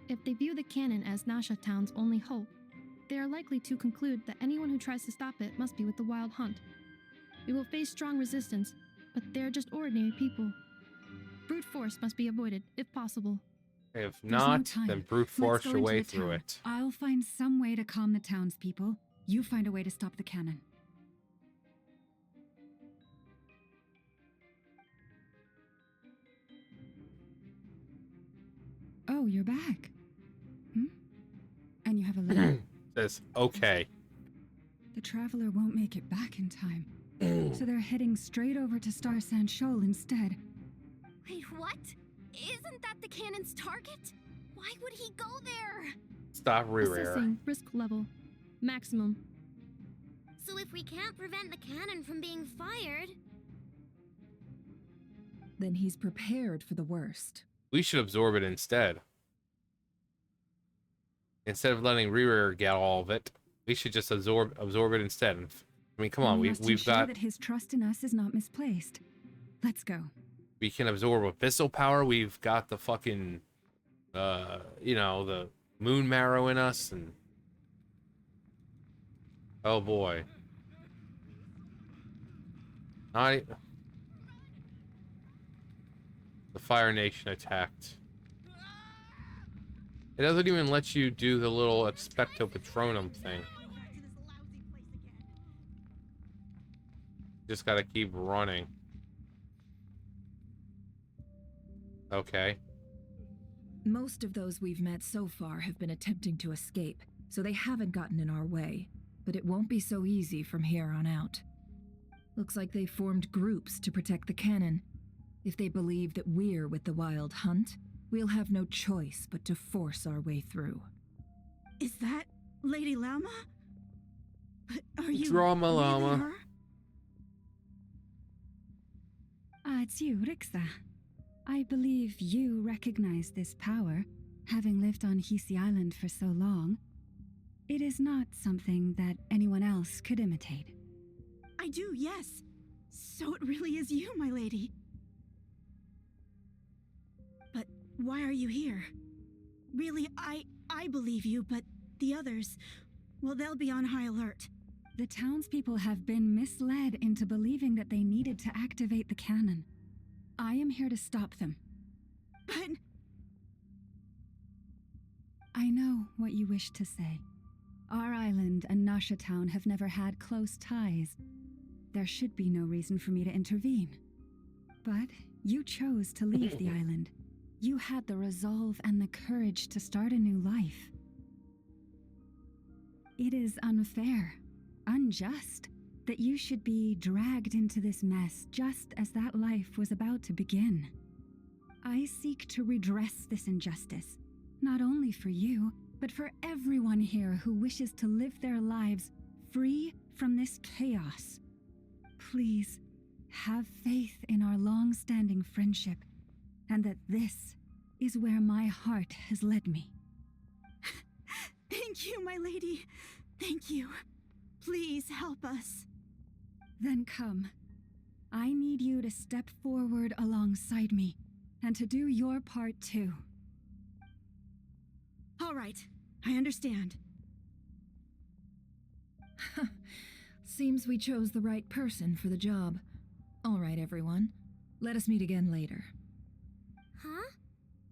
H: If they view the cannon as Nasha Town's only hope, they are likely to conclude that anyone who tries to stop it must be with the Wild Hunt. We will face strong resistance, but they're just ordinary people. Brute force must be avoided, if possible.
A: If
G: There's no
A: not,
G: time.
A: then brute
G: Let's
A: force
G: go
A: your
G: into
A: way
G: the
A: through
G: town.
A: it.
G: I'll find some way to calm the townspeople. You find a way to stop the cannon. Oh, you're back. And you have a letter?
A: Says, okay.
G: The traveler won't make it back in time. So they're heading straight over to Star Sand Shoal instead.
B: Wait, what? Isn't that the cannon's target? Why would he go there?
A: Stop Rerir.
H: Assessing risk level. Maximum.
J: So if we can't prevent the cannon from being fired...
F: Then he's prepared for the worst.
A: We should absorb it instead. Instead of letting Rerir get all of it, we should just absorb it instead. I mean, come on,
G: We must
A: we've
G: ensure
A: got...
G: that his trust in us is not misplaced. Let's go.
A: We can absorb abyssal power. We've got the fucking, the moon marrow in us, and oh boy, the Fire Nation attacked. It doesn't even let you do the little expecto patronum thing. Just gotta keep running. Okay.
F: Most of those we've met so far have been attempting to escape, so they haven't gotten in our way. But it won't be so easy from here on out. Looks like they formed groups to protect the cannon. If they believe that we're with the Wild Hunt, we'll have no choice but to force our way through.
K: Is that Lady Llama? But are you
A: Drama
K: really
A: Llama.
K: her?
G: It's you, Rixa. I believe you recognize this power, having lived on Hisi Island for so long. It is not something that anyone else could imitate.
K: I do, yes. So it really is you, my lady. But why are you here? Really, I believe you, but the others, well, they'll be on high alert.
G: The townspeople have been misled into believing that they needed to activate the cannon. I am here to stop them.
K: But...
G: I know what you wish to say. Our island and Nasha Town have never had close ties. There should be no reason for me to intervene. But you chose to leave the island. You had the resolve and the courage to start a new life. It is unfair, unjust, that you should be dragged into this mess just as that life was about to begin. I seek to redress this injustice, not only for you, but for everyone here who wishes to live their lives free from this chaos. Please, have faith in our long-standing friendship, and that this is where my heart has led me.
K: Thank you, my lady. Thank you. Please help us.
G: Then come. I need you to step forward alongside me, and to do your part too.
K: All right, I understand.
F: Seems we chose the right person for the job. All right, everyone. Let us meet again later.
J: Huh?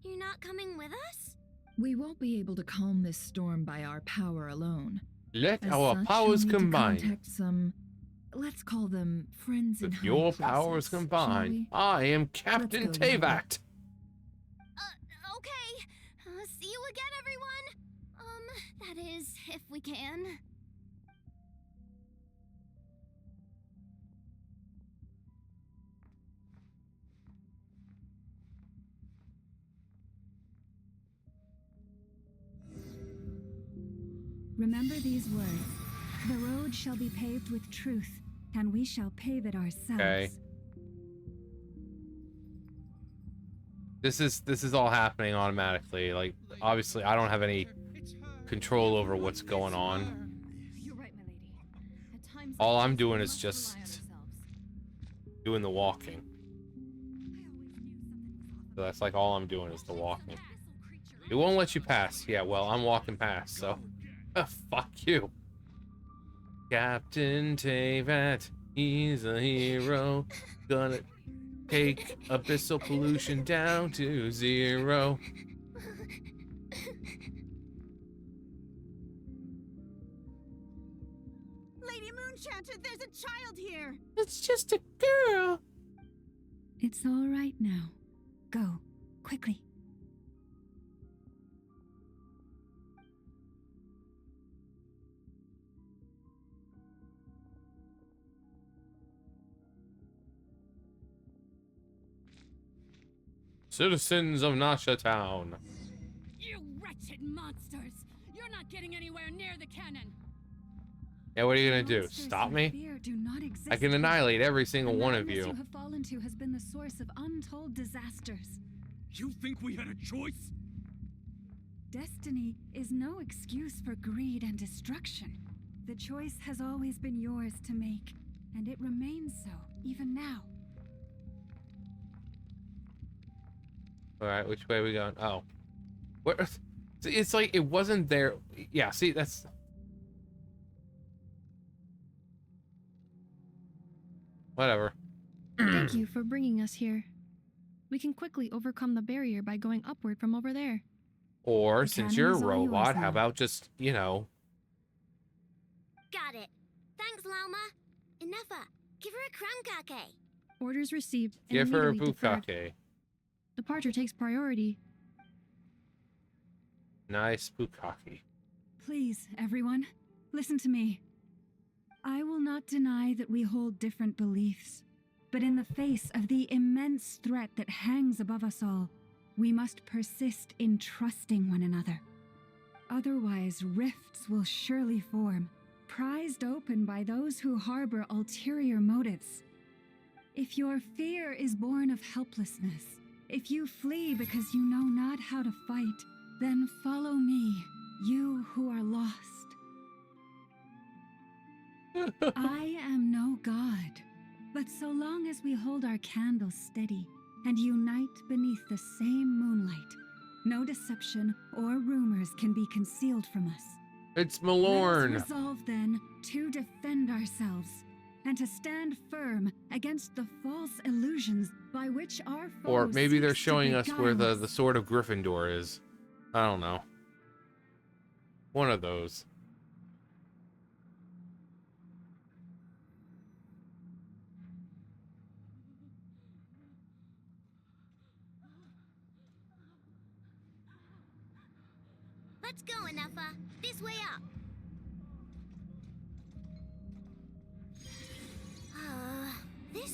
J: You're not coming with us?
F: We won't be able to calm this storm by our power alone.
A: Let
F: As
A: our
F: such,
A: powers
F: you'll need to
A: combine.
F: contact some, let's call them friends in
A: With
F: high
A: your
F: places,
A: powers
F: shall
A: combined,
F: we?
A: I am Captain
F: Let's go, Lamplight.
A: Teyvat.
J: Okay. See you again, everyone. That is, if we can.
G: Remember these words. The road shall be paved with truth, and we shall pave it ourselves.
A: Okay. This is all happening automatically. Like, obviously, I don't have any control over what's going on.
F: You're right, my lady. At times
A: All
F: like
A: I'm
F: this,
A: doing
F: we
A: is
F: must
A: just
F: rely on ourselves.
A: doing the walking. So that's like all I'm doing is the walking. It won't let you pass. Yeah, well, I'm walking past, so fuck you. Captain Teyvat, he's a hero. Gonna take abyssal pollution down to 0.
K: Lady Moonchanter, there's a child here.
A: It's just a girl.
G: It's all right now. Go, quickly.
A: Citizens of Nasha Town.
L: You wretched monsters! You're not getting anywhere near the cannon!
A: Yeah, what are you gonna do?
G: Monsters
A: Stop
G: you
A: me?
G: fear do not exist
A: I can
G: here.
A: annihilate every single
G: The
A: one of
G: madness
A: you.
G: you have fallen to has been the source of untold disasters.
C: You think we had a choice?
G: Destiny is no excuse for greed and destruction. The choice has always been yours to make, and it remains so, even now.
A: Alright, which way are we going? Oh. What? See, it's like it wasn't there. Yeah, see, that's... Whatever.
H: Thank you for bringing us here. We can quickly overcome the barrier by going upward from over there.
A: Or,
G: The
A: since
G: cannon
A: you're a
G: is all yours
A: robot, how
G: now.
A: about just, you know...
J: Got it. Thanks, Lauma. Inefa, give her a krankake.
H: Orders received and
A: Give her a
H: immediately deferred.
A: bukkake.
H: Departure takes priority.
A: Nice bukkake.
G: Please, everyone, listen to me. I will not deny that we hold different beliefs, but in the face of the immense threat that hangs above us all, we must persist in trusting one another. Otherwise, rifts will surely form, prized open by those who harbor ulterior motives. If your fear is born of helplessness, if you flee because you know not how to fight, then follow me, you who are lost. I am no god, but so long as we hold our candles steady and unite beneath the same moonlight, no deception or rumors can be concealed from us.
A: It's
G: Let
A: Malorn.
G: us resolve then to defend ourselves and to stand firm against the false illusions by which our foe
A: Or maybe they're
G: seeks to
A: showing us where
G: beguile
A: the
G: us.
A: sword of Gryffindor is. I don't know. One of those.
J: Let's go, Inefa. This way up.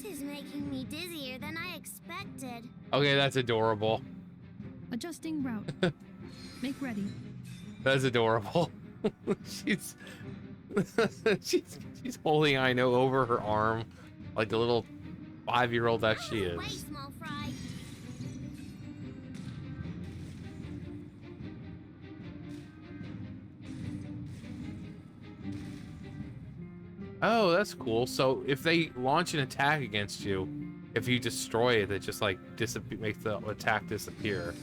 J: This is making me dizzier than I expected.
A: Okay, that's adorable.
H: Adjusting route. Make ready.
A: That's adorable. she's she's holding Aino over her arm like the little 5-year-old that she is.
J: Way, small fry.
A: Oh, that's cool. So if they launch an attack against you, if you destroy it, it just like makes the attack disappear.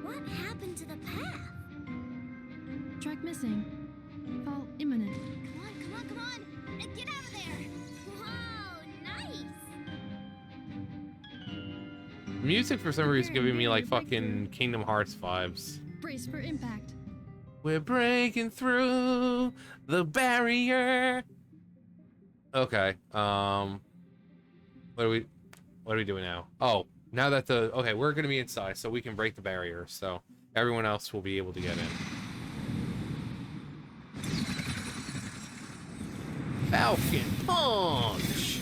J: What happened to the path?
H: Track missing. Fall imminent.
J: Come on, come on, come on! Get out of there! Whoa, nice!
A: Music for some reason is giving me like fucking Kingdom Hearts vibes.
H: Brace for impact.
A: We're breaking through the barrier. Okay. What are we doing now? Oh, now that okay, we're gonna be inside, so we can break the barrier. So everyone else will be able to get in. Falcon Punch.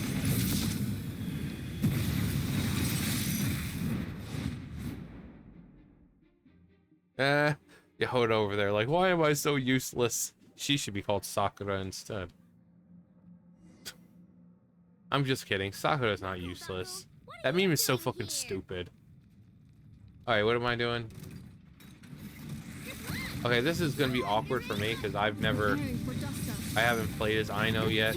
A: Yahoda over there, like, why am I so useless? She should be called Sakura instead. I'm just kidding. Sakura's not useless. That meme is so fucking stupid. Alright, what am I doing? Okay, this is gonna be awkward for me because I haven't played as Aino yet.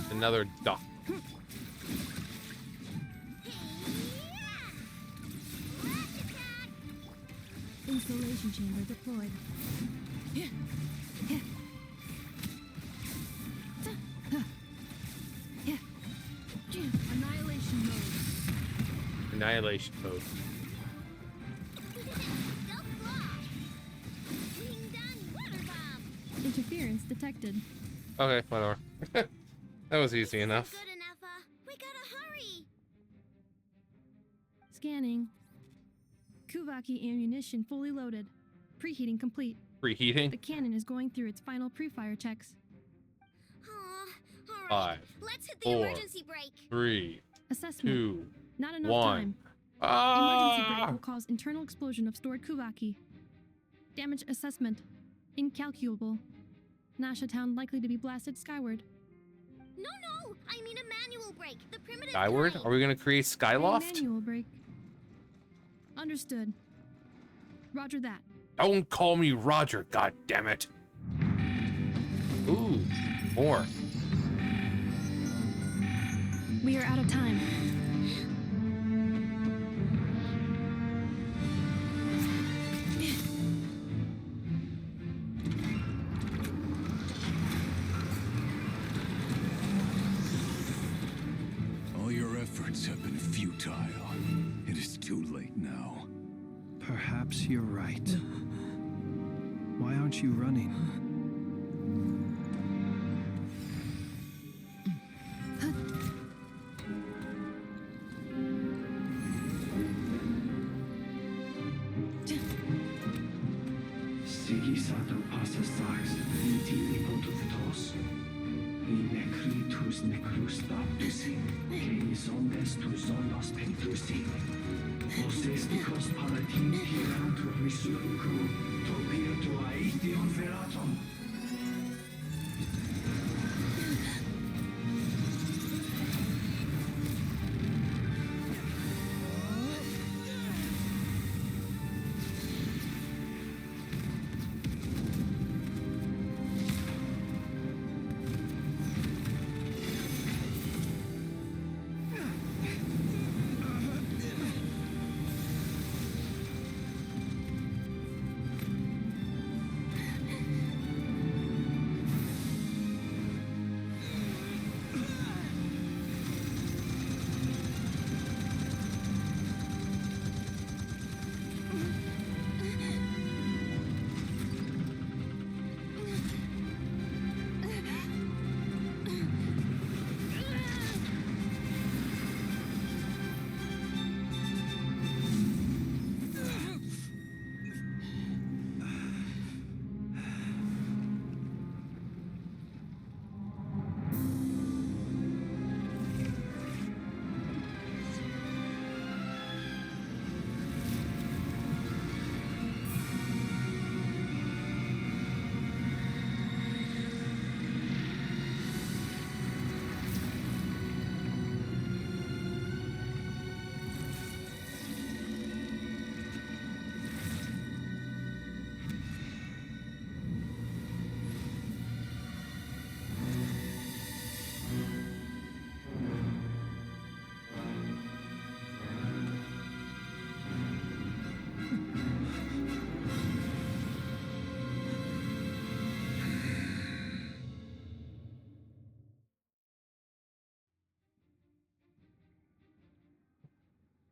A: Another duck.
H: Installation chamber deployed. Annihilation mode.
A: Annihilation mode.
H: Interference detected.
A: Okay, whatever. That was easy enough.
J: Good enough, we gotta hurry.
H: Scanning. Kuvaki ammunition fully loaded. Preheating complete.
A: Preheating?
H: The cannon is going through its final pre-fire checks.
J: All right.
A: 5,
J: Let's hit the
A: 4,
J: emergency brake.
A: 3,
H: Assessment.
A: 2,
H: Not enough
A: 1.
H: time.
A: Ah!
H: Emergency brake will cause internal explosion of stored Kuvaki. Damage assessment. Incalculable. Nasha Town likely to be blasted skyward.
J: No, I mean a manual brake. The primitive
A: Skyward?
J: kind.
A: Are we gonna create Skyloft?
H: Manual brake. Understood. Roger that.
A: Don't call me Roger, goddammit. Ooh, more.
H: We are out of time.
I: All your efforts have been futile. It is too late now.
M: Perhaps you're right. Why aren't you running?
I: Sigisato passas sax, viti pontufitos. Necritus necrus baptusi, que ondes tu zonos pentusi. Osesticos palatin pirantur misuricu, topir tu aetion veratum.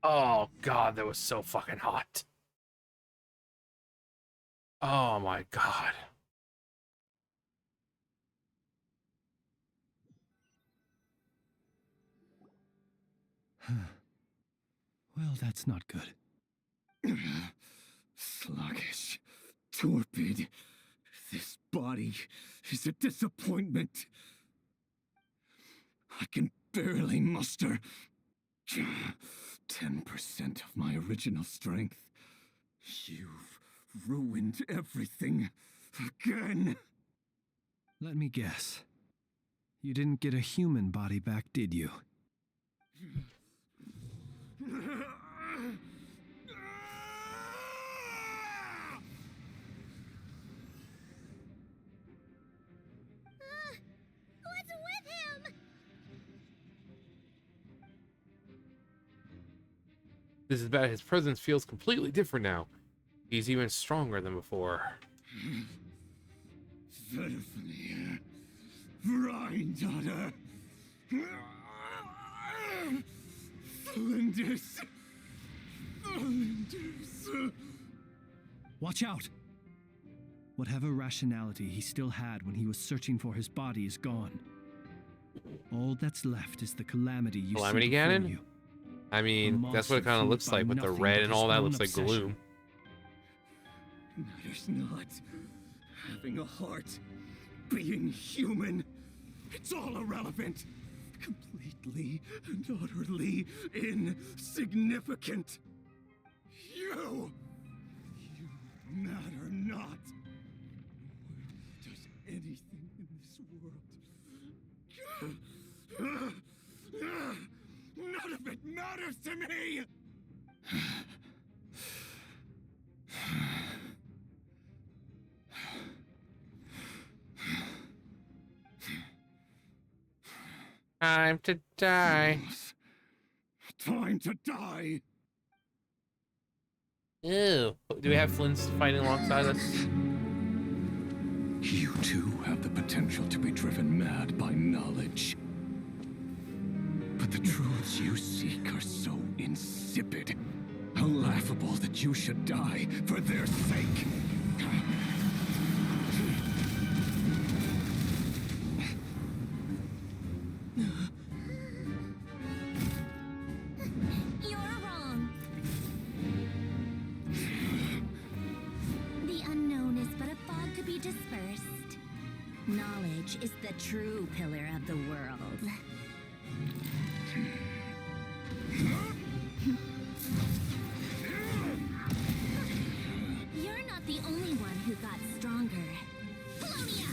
A: Oh god, that was so fucking hot. Oh my god.
M: Well, that's not good.
I: Sluggish, torpid. This body is a disappointment. I can barely muster 10% of my original strength. You've ruined everything again.
M: Let me guess. You didn't get a human body back, did you?
B: What's with him?
A: This is bad. His presence feels completely different now. He's even stronger than before.
I: Verfnir, Rhine-daughter, Flinders, Flinders.
M: Watch out! Whatever rationality he still had when he was searching for his body is gone. All that's left is the calamity you
A: Calamity
M: see before
A: Ganon?
M: you.
A: I mean, that's what it kind of looks like with the red and all that. Looks like gloom.
I: Matters not. Having a heart, being human, it's all irrelevant. Completely and utterly insignificant. You matter not. Does anything in this world? None of it matters to me!
A: Time to die.
I: Time to die!
A: Ew. Do we have Flynn's fighting alongside us?
I: You too have the potential to be driven mad by knowledge. But the truths you seek are so insipid. How laughable that you should die for their sake.
J: You're wrong. The unknown is but a fog to be dispersed. Knowledge is the true pillar of the world. You're not the only one who got stronger. Polonia!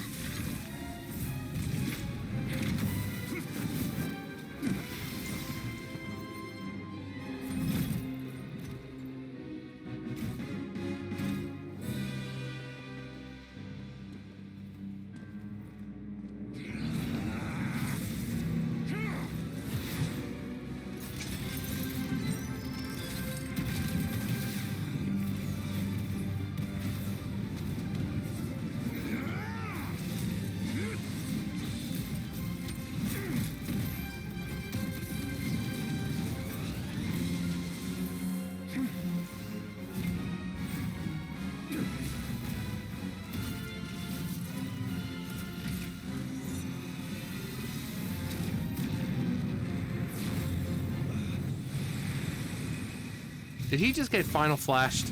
A: Did he just get final flashed?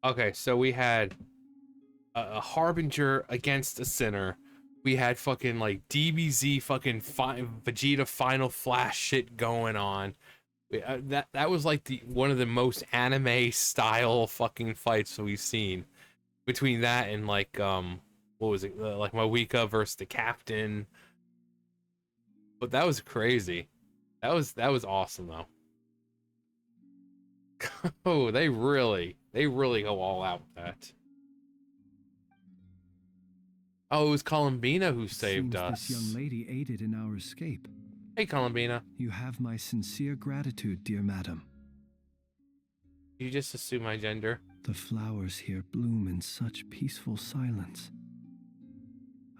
A: Okay, so we had a harbinger against a sinner. We had fucking like DBZ fucking Vegeta Final Flash shit going on. That was like one of the most anime style fucking fights we've seen. Between that and like what was it, like Mawika versus the captain. But that was crazy. That was awesome though. Oh, they really go all out with that. Oh, it was Columbina who saved
M: Seems
A: us.
M: this young lady aided in our escape.
A: Hey, Columbina.
M: You have my sincere gratitude, dear madam.
A: You just assume my gender.
M: The flowers here bloom in such peaceful silence.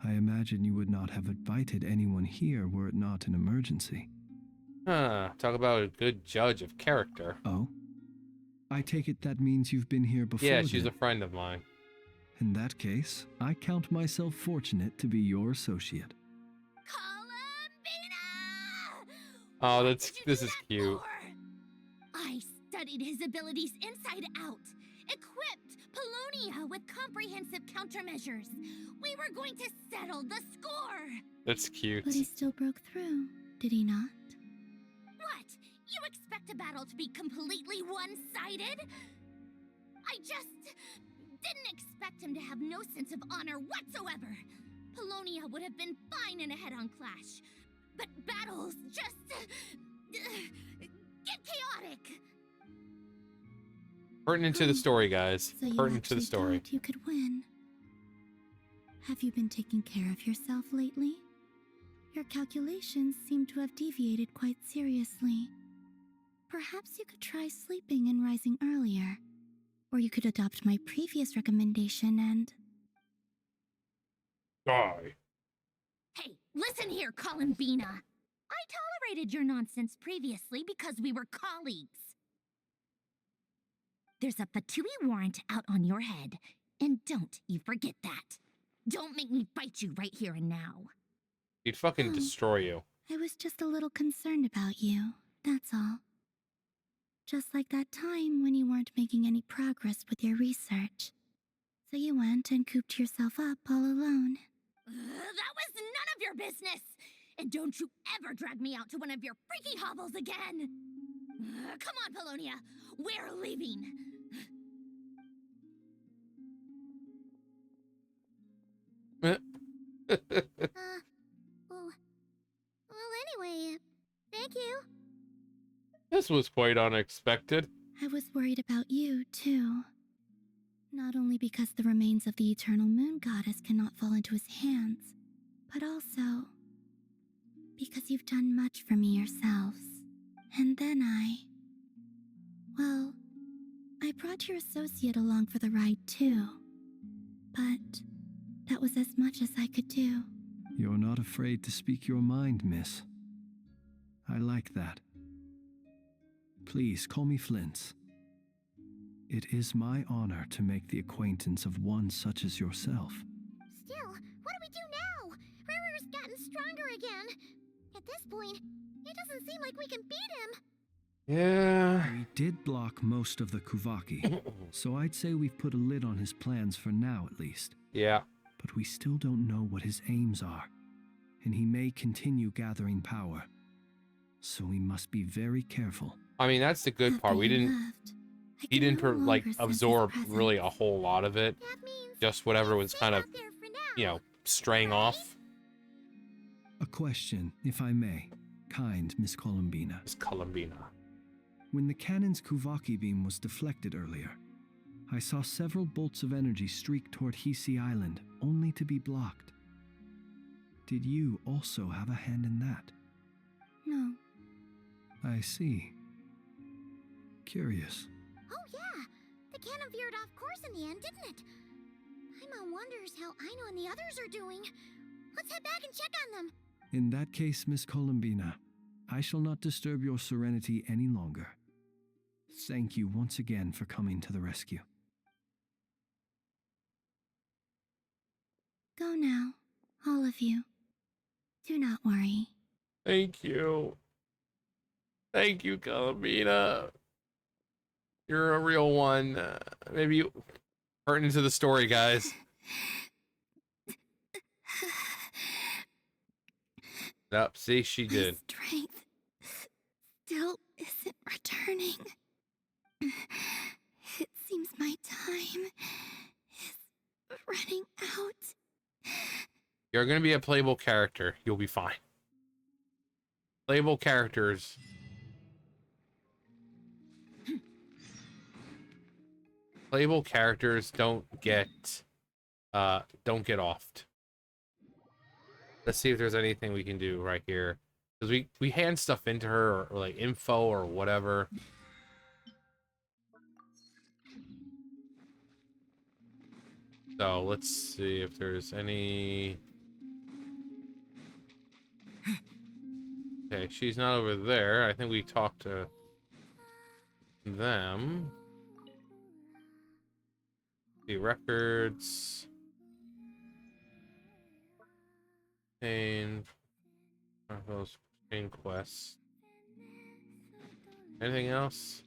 M: I imagine you would not have invited anyone here were it not an emergency.
A: Huh, talk about a good judge of character.
M: Oh? I take it that means you've been here before.
A: Yeah, she's
M: then.
A: a friend of mine.
M: In that case, I count myself fortunate to be your associate.
A: Oh, this is cute.
J: I studied his abilities inside out, equipped Polonia with comprehensive countermeasures. We were going to settle the score.
A: That's cute.
B: But he still broke through, did he not?
J: What? You expect a battle to be completely one-sided? I just didn't expect him to have no sense of honor whatsoever. Polonia would have been fine in a head-on clash, but battles just get chaotic.
A: Pertinent to the story, guys.
B: So you
A: Pertinent to the
B: actually
A: story.
B: thought you could win. Have you been taking care of yourself lately? Your calculations seem to have deviated quite seriously. Perhaps you could try sleeping and rising earlier. Or you could adopt my previous recommendation and...
A: Die.
J: Hey, listen here, Columbina. I tolerated your nonsense previously because we were colleagues. There's a Fatui warrant out on your head, and don't you forget that. Don't make me fight you right here and now.
A: He'd fucking destroy you.
B: I was just a little concerned about you, that's all. Just like that time when you weren't making any progress with your research. So you went and cooped yourself up all alone.
J: That was none of your business! And don't you ever drag me out to one of your freaky hobbles again! Come on, Polonia! We're leaving!
B: Well, anyway, thank you.
A: This was quite unexpected.
B: I was worried about you, too. Not only because the remains of the Eternal Moon Goddess cannot fall into his hands, but also because you've done much for me yourselves. And then well, I brought your associate along for the ride, too. But that was as much as I could do.
M: You're not afraid to speak your mind, miss. I like that. Please call me Flint's. It is my honor to make the acquaintance of one such as yourself.
B: Still, what do we do now? Riri's gotten stronger again. At this point, it doesn't seem like we can beat him.
A: Yeah.
M: We did block most of the Kuvaki, so I'd say we've put a lid on his plans for now at least.
A: Yeah.
M: But we still don't know what his aims are, and he may continue gathering power. So we must be very careful.
A: I mean, that's the good part. We didn't... He didn't absorb really a whole lot of it. Just whatever was kind of, straying off.
M: A question, if I may. Kind Miss Columbina.
A: Miss Columbina.
M: When the cannon's Kuvaki beam was deflected earlier, I saw several bolts of energy streak toward Hisi Island, only to be blocked. Did you also have a hand in that?
B: No.
M: I see. Curious.
B: Oh yeah, the cannon veered off course in the end, didn't it? Paimon wonders how Aino and the others are doing. Let's head back and check on them.
M: In that case, Miss Columbina, I shall not disturb your serenity any longer. Thank you once again for coming to the rescue.
B: Go now, all of you. Do not worry.
A: Thank you. Thank you, Columbina. You're a real one. Maybe you hurting into the story, guys. Yep, see, she did.
J: Strength still isn't returning. It seems my time is running out.
A: You're gonna be a playable character. You'll be fine. Playable characters. Playable characters don't get offed. Let's see if there's anything we can do right here. Because we hand stuff into her or like info or whatever. So let's see if there's any. Okay, she's not over there. I think we talked to them. The records. Chain. Those chain quests. Anything else?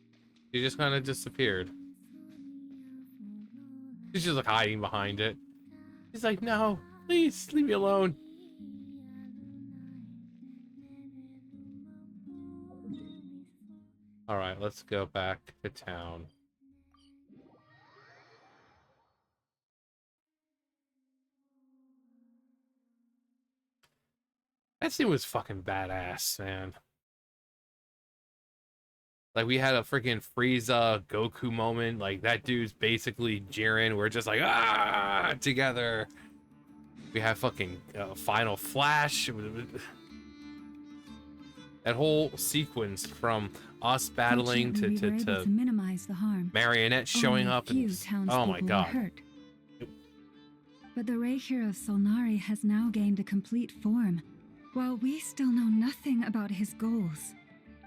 A: She just kind of disappeared. She's just like hiding behind it. She's like, no, please leave me alone. All right, let's go back to town. That scene was fucking badass, man. Like, we had a freaking Frieza Goku moment. Like, that dude's basically Jiren. We're just like, ah, together. We have fucking Final Flash. That whole sequence from us battling
G: Fortunately,
A: to
G: we were able to minimize the harm.
A: Marionette showing
G: Only a
A: up.
G: few
A: And,
G: townspeople
A: oh my god.
G: were hurt. But the Raihir of Solnari has now gained a complete form, while we still know nothing about his goals.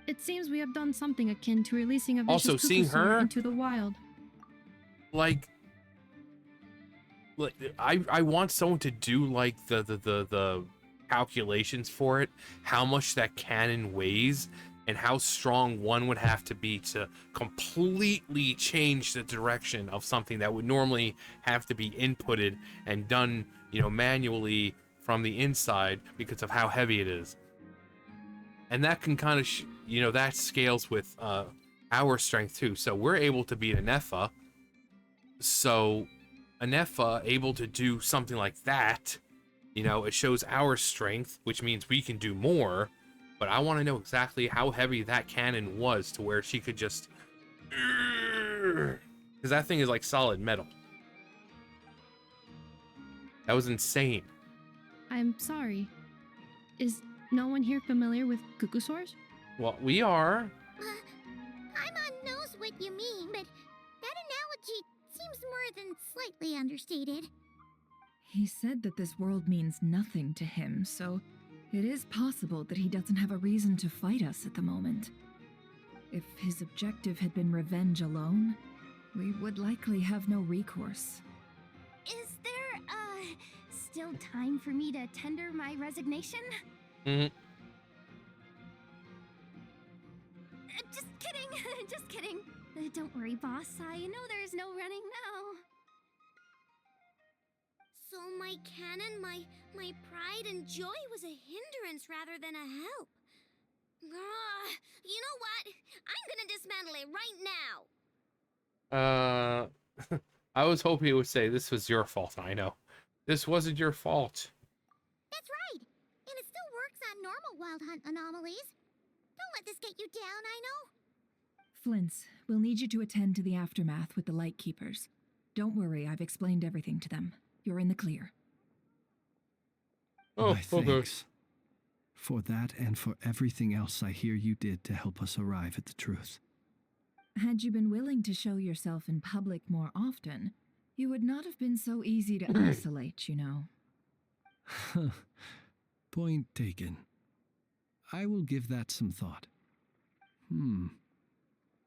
H: It seems we have done something akin to releasing a vicious
A: Also, seeing
H: Kukusor
A: her
H: into the wild.
A: Like I want someone to do like the calculations for it, how much that cannon weighs and how strong one would have to be to completely change the direction of something that would normally have to be inputted and done, you know, manually from the inside because of how heavy it is. And that can kind of you know, that scales with our strength too. So we're able to beat a Nepha. So a Nepha able to do something like that, you know, it shows our strength, which means we can do more. But I want to know exactly how heavy that cannon was to where she could just, because that thing is like solid metal. That was insane.
H: I'm sorry. Is no one here familiar with Kukusors?
A: Well, we are.
B: Paimon knows what you mean, but that analogy seems more than slightly understated.
F: He said that this world means nothing to him, so it is possible that he doesn't have a reason to fight us at the moment. If his objective had been revenge alone, we would likely have no recourse.
J: Is there, still time for me to tender my resignation?
A: Mm-hmm.
J: Just kidding, just kidding. Don't worry, boss. I know there's no running now.
B: So my cannon, my pride and joy was a hindrance rather than a help. You know what? I'm gonna dismantle it right now.
A: I was hoping he would say this was your fault. I know. This wasn't your fault.
B: That's right. And it still works on normal wild hunt anomalies. Don't let this get you down, I know.
F: Flint's, we'll need you to attend to the aftermath with the Lightkeepers. Don't worry, I've explained everything to them. You're in the clear.
A: Oh,
M: My thanks. For that and for everything else I hear you did to help us arrive at the truth.
F: Had you been willing to show yourself in public more often, you would not have been so easy to isolate, you know.
M: Point taken. I will give that some thought.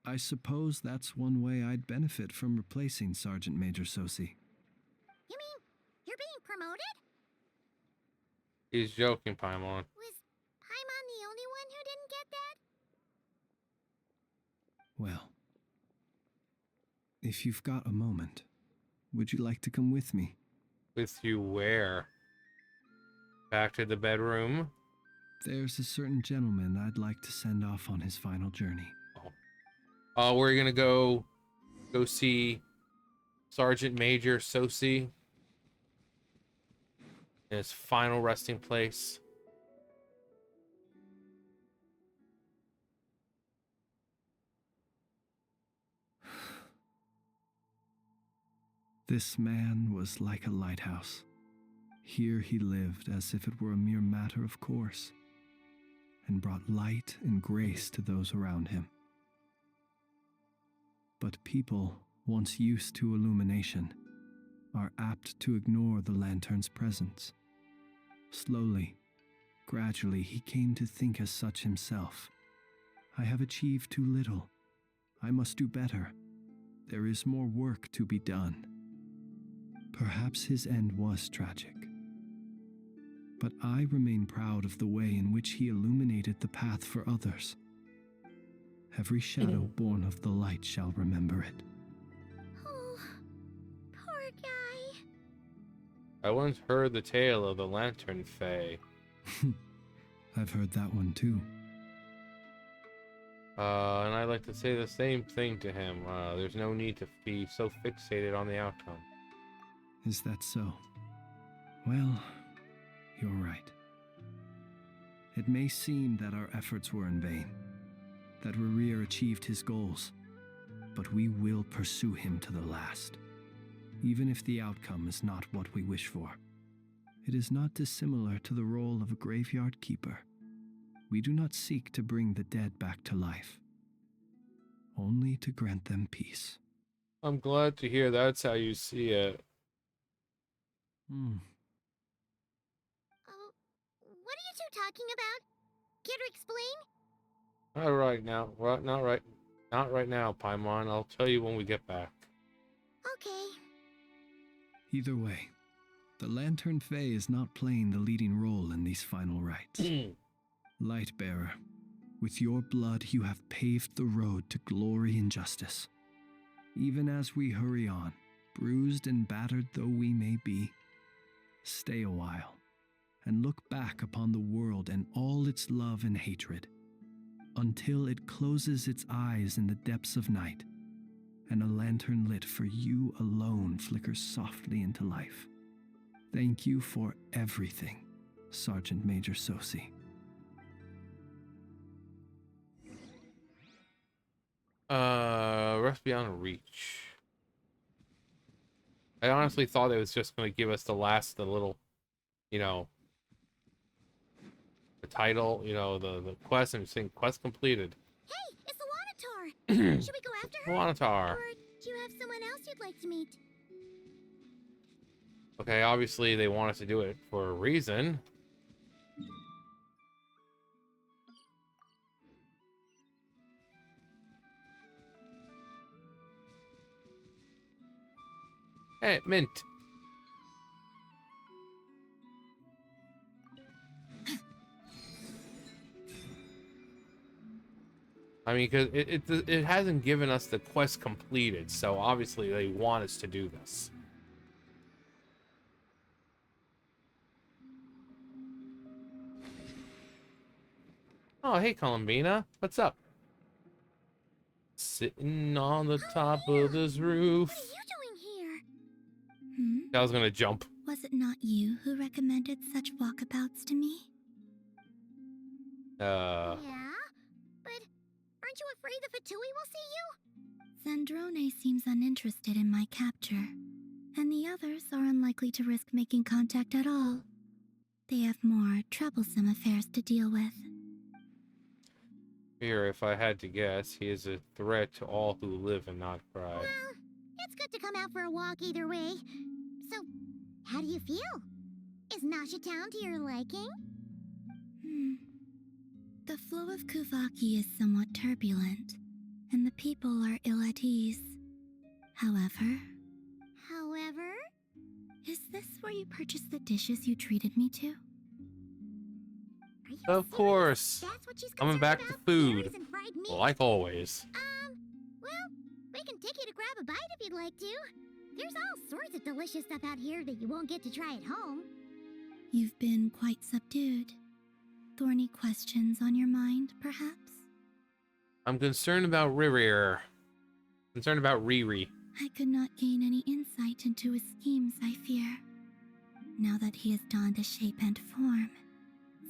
M: I suppose that's one way I'd benefit from replacing Sergeant Major Sosi.
B: You mean you're being promoted?
A: He's joking, Paimon.
B: Was Paimon the only one who didn't get that?
M: Well, If you've got a moment, would you like to come with me?
A: With you where? Back to the bedroom?
M: There's a certain gentleman I'd like to send off on his final journey.
A: Oh, we're gonna go see Sergeant Major Sosi in his final resting place.
M: This man was like a lighthouse. Here he lived as if it were a mere matter of course, and brought light and grace to those around him. But people, once used to illumination, are apt to ignore the lantern's presence. Slowly, gradually, he came to think as such himself. I have achieved too little. I must do better. There is more work to be done. Perhaps his end was tragic. But I remain proud of the way in which he illuminated the path for others. Every shadow born of the light shall remember it.
B: Oh, poor guy.
A: I once heard the tale of the Lantern Fae.
M: I've heard that one too.
A: And I'd like to say the same thing to him. There's no need to be so fixated on the outcome.
M: Is that so? Well, you're right. It may seem that our efforts were in vain, that Rerir achieved his goals, but we will pursue him to the last, even if the outcome is not what we wish for. It is not dissimilar to the role of a graveyard keeper. We do not seek to bring the dead back to life, only to grant them peace.
A: I'm glad to hear that's how you see it.
B: What are you two talking about? Care to explain?
A: Not right now. Not right now, Paimon. I'll tell you when we get back.
B: Okay.
M: Either way, the Lantern Fae is not playing the leading role in these final rites. Lightbearer, with your blood you have paved the road to glory and justice. Even as we hurry on, bruised and battered though we may be, stay a while and look back upon the world and all its love and hatred, until it closes its eyes in the depths of night, and a lantern lit for you alone flickers softly into life. Thank you for everything, Sergeant Major Sosi.
A: Rest Beyond Reach. I honestly thought it was just going to give us the little, the title, the quest, and saying quest completed.
B: Hey, it's the Wanatar! Should we go after her?
A: Wanatar.
B: Or do you have someone else you'd like to meet?
A: Okay, obviously they want us to do it for a reason. Hey, Mint. I mean, because it hasn't given us the quest completed, so obviously they want us to do this. Oh, hey, Columbina. What's up? Sitting on the top of this roof.
B: What are you doing here?
A: I was gonna jump.
B: Was it not you who recommended such walkabouts to me? Yeah? But aren't you afraid the Fatui will see you? Zandrone seems uninterested in my capture, and the others are unlikely to risk making contact at all. They have more troublesome affairs to deal with.
A: Here, if I had to guess, he is a threat to all who live and not cry.
B: Well, it's good to come out for a walk either way. So, how do you feel? Is Nasha Town to your liking? The flow of Kuvaki is somewhat turbulent, and the people are ill at ease. However? Is this where you purchased the dishes you treated me to?
A: Of course.
B: That's what she's
A: Coming back
B: concerned
A: to
B: about?
A: food.
B: Berries and fried meat?
A: Like always.
B: Well, we can take you to grab grab a bite if you'd like to. There's all sorts of delicious stuff out here that you won't get to try at home.
N: You've been quite subdued. Thorny questions on your mind, perhaps?
A: I'm concerned about Riri. Concerned about Riri.
N: I could not gain any insight into his schemes, I fear. Now that he has donned a shape and form,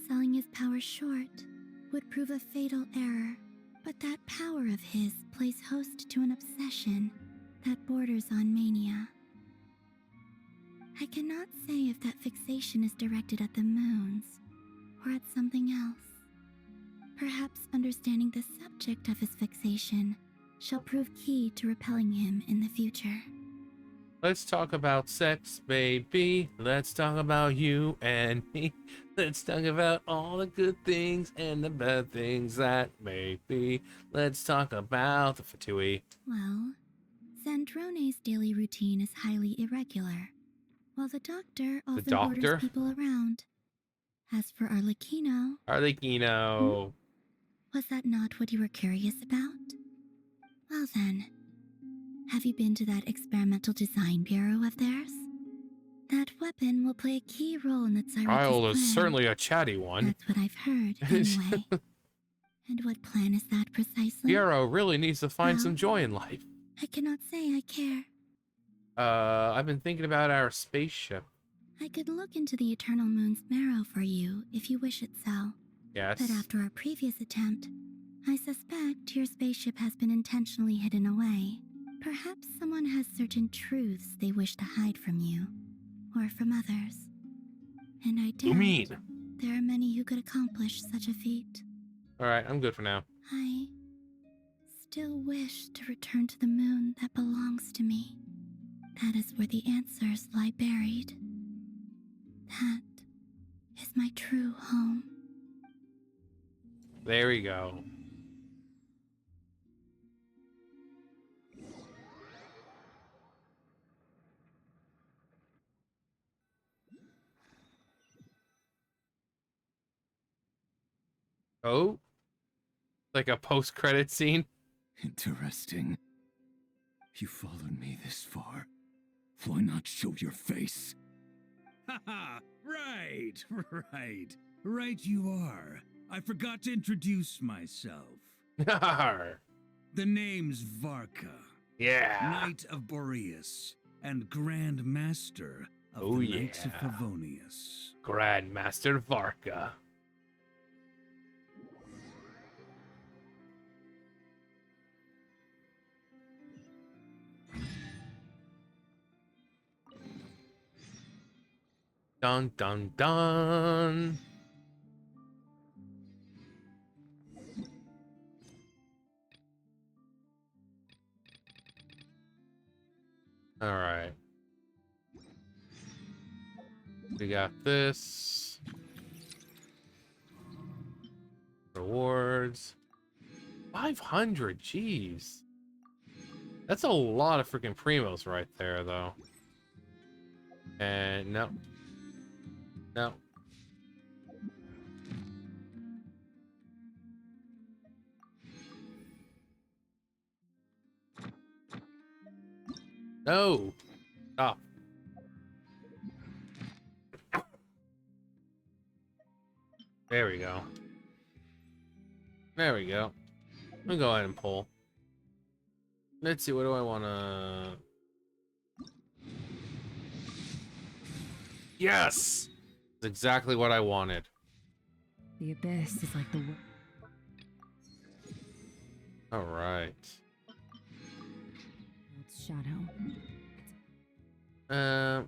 N: selling his power short would prove a fatal error. But that power of his plays host to an obsession that borders on mania. I cannot say if that fixation is directed at the moons or at something else. Perhaps understanding the subject of his fixation shall prove key to repelling him in the future.
A: Let's talk about sex, baby. Let's talk about you and me. Let's talk about all the good things and the bad things that may be. Let's talk about the fatui.
N: Well, Zandrone's daily routine is highly irregular, while the doctor often orders people around. As for Arlecchino...
A: Arlecchino...
N: Was that not what you were curious about? Well then, have you been to that experimental design bureau of theirs? That weapon will play a key role in the Tsarika's
A: Kyle
N: plan.
A: is certainly a chatty one.
N: That's what I've heard, anyway. And what plan is that precisely?
A: Bureau really needs to find some joy in life.
N: I cannot say I care.
A: I've been thinking about our spaceship.
N: I could look into the Eternal Moon's marrow for you, if you wish it so.
A: Yes.
N: But after our previous attempt, I suspect your spaceship has been intentionally hidden away. Perhaps someone has certain truths they wish to hide from you, or from others. And I doubt there are many who could accomplish such a feat.
A: Alright, I'm good for now.
N: I still wish to return to the moon that belongs to me. That is where the answers lie buried. That is my true home.
A: There we go. Oh? Like a post-credit scene?
I: Interesting. You followed me this far. Why not show your face?
C: Haha! Right! Right you are. I forgot to introduce myself. The name's Varka.
A: Yeah.
C: Knight of Boreas and Grand Master of the Knights of Favonius.
A: Grand Master Varka. Dun dun dun. All right. We got this. Rewards. 500, jeez. That's a lot of freaking primos right there, though. And no. No. No. Stop. There we go. There we go. I'll go ahead and pull. Let's see, what do I want to... Yes! That's exactly what I wanted.
G: The abyss is like the...
A: Alright.
G: It's shadow. Always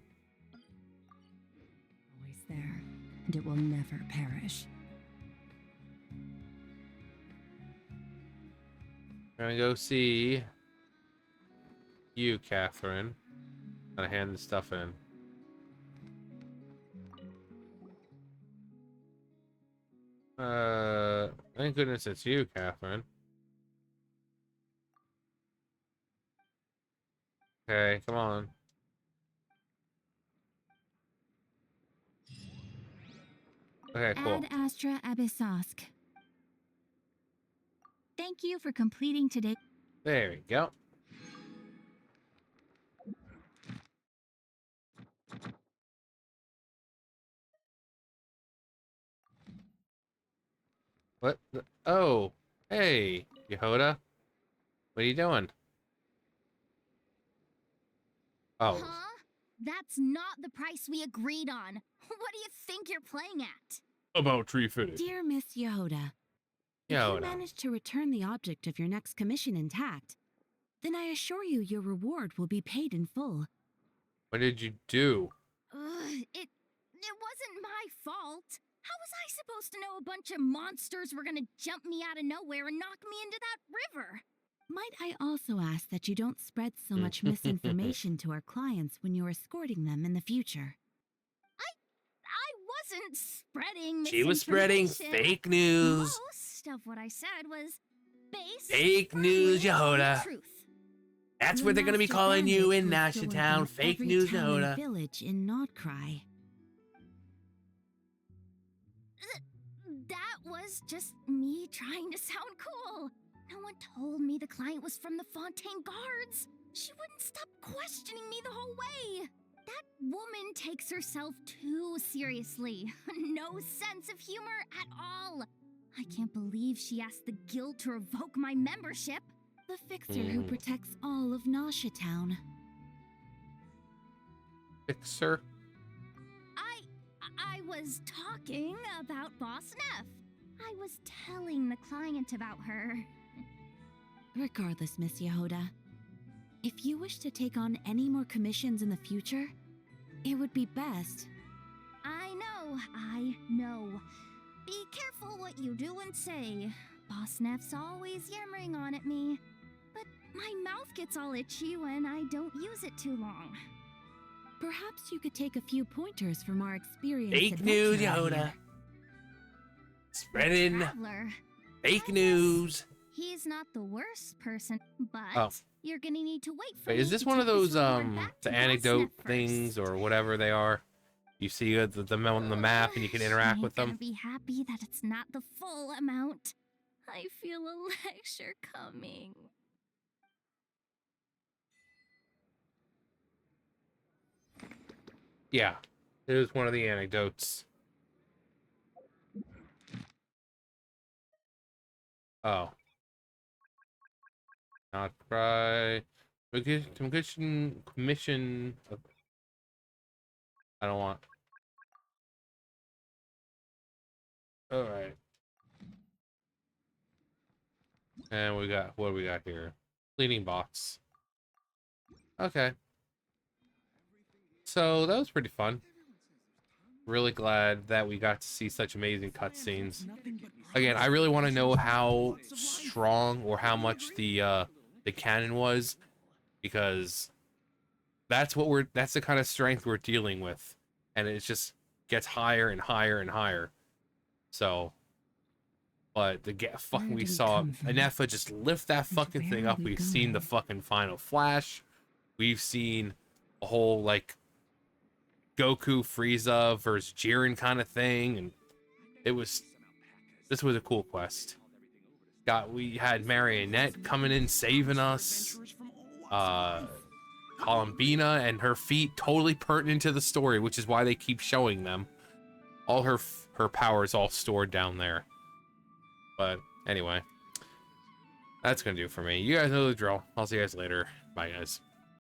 G: there, and it will never perish.
A: I'm gonna go see you, Catherine. Gotta hand this stuff in. Thank goodness it's you, Catherine. Okay, come on. Okay, cool.
B: Ad Astra Abyssosk. Thank you for completing today.
A: There we go. What? Oh, hey, Yehoda. What are you doing? Oh.
J: Huh? That's not the price we agreed on. What do you think you're playing at?
A: About tree fitting.
O: Dear Miss Yehoda, if you manage to return the object of your next commission intact, then I assure you your reward will be paid in full.
A: What did you do?
J: It wasn't my fault. How was I supposed to know a bunch of monsters were gonna jump me out of nowhere and knock me into that river?
O: Might I also ask that you don't spread so much misinformation to our clients when you're escorting them in the future?
J: I wasn't spreading
A: She was spreading
J: misinformation.
A: fake news.
J: Most of what I said was based
A: Fake news,
J: on
A: Yehoda.
J: truth.
A: That's
O: Your
A: what they're gonna be
O: master
A: calling you
O: bandits
A: in
O: will fill
A: Nasha Town.
O: up
A: Fake
O: every
A: news,
O: town and
A: Yehoda.
O: village in Nodcry.
J: That was just me trying to sound cool. No one told me the client was from the Fontaine Guards. She wouldn't stop questioning me the whole way. That woman takes herself too seriously. No sense of humor at all. I can't believe she asked the guild to revoke my membership.
O: The fixer who protects all of Nasha Town.
A: Fixer?
J: I was talking about Boss Neff. I was telling the client about her.
O: Regardless, Miss Yehoda, if you wish to take on any more commissions in the future, it would be best.
J: I know. Be careful what you do and say. Boss Neff's always yammering on at me. But my mouth gets all itchy when I don't use it too long.
O: Perhaps you could take a few pointers from our experience.
A: Fake news, Yehoda. Spreading fake news.
J: He's not the worst person, but you're gonna need to wait for
A: Wait, is this one of those the anecdote things or whatever they are? You see them on the map and you can interact with them.
J: Be happy that it's not the full amount. I feel a lecture coming.
A: Yeah, it was one of the anecdotes. Oh. Not cry. Commission. I don't want. Alright. And we got, what do we got here? Cleaning box. Okay. So that was pretty fun. Really glad that we got to see such amazing cutscenes. Again, I really want to know how strong or how much the cannon was, because that's the kind of strength we're dealing with, and it just gets higher and higher and higher. So, but we saw Anefa just lift that fucking thing up. We've seen the fucking final flash. We've seen a whole like Goku Frieza versus Jiren kind of thing, and this was a cool quest. We had Marionette coming in saving us. Columbina and her feet totally pertinent to the story, which is why they keep showing them. All her power is all stored down there. But anyway, that's gonna do it for me. You guys know the drill. I'll see you guys later. Bye, guys.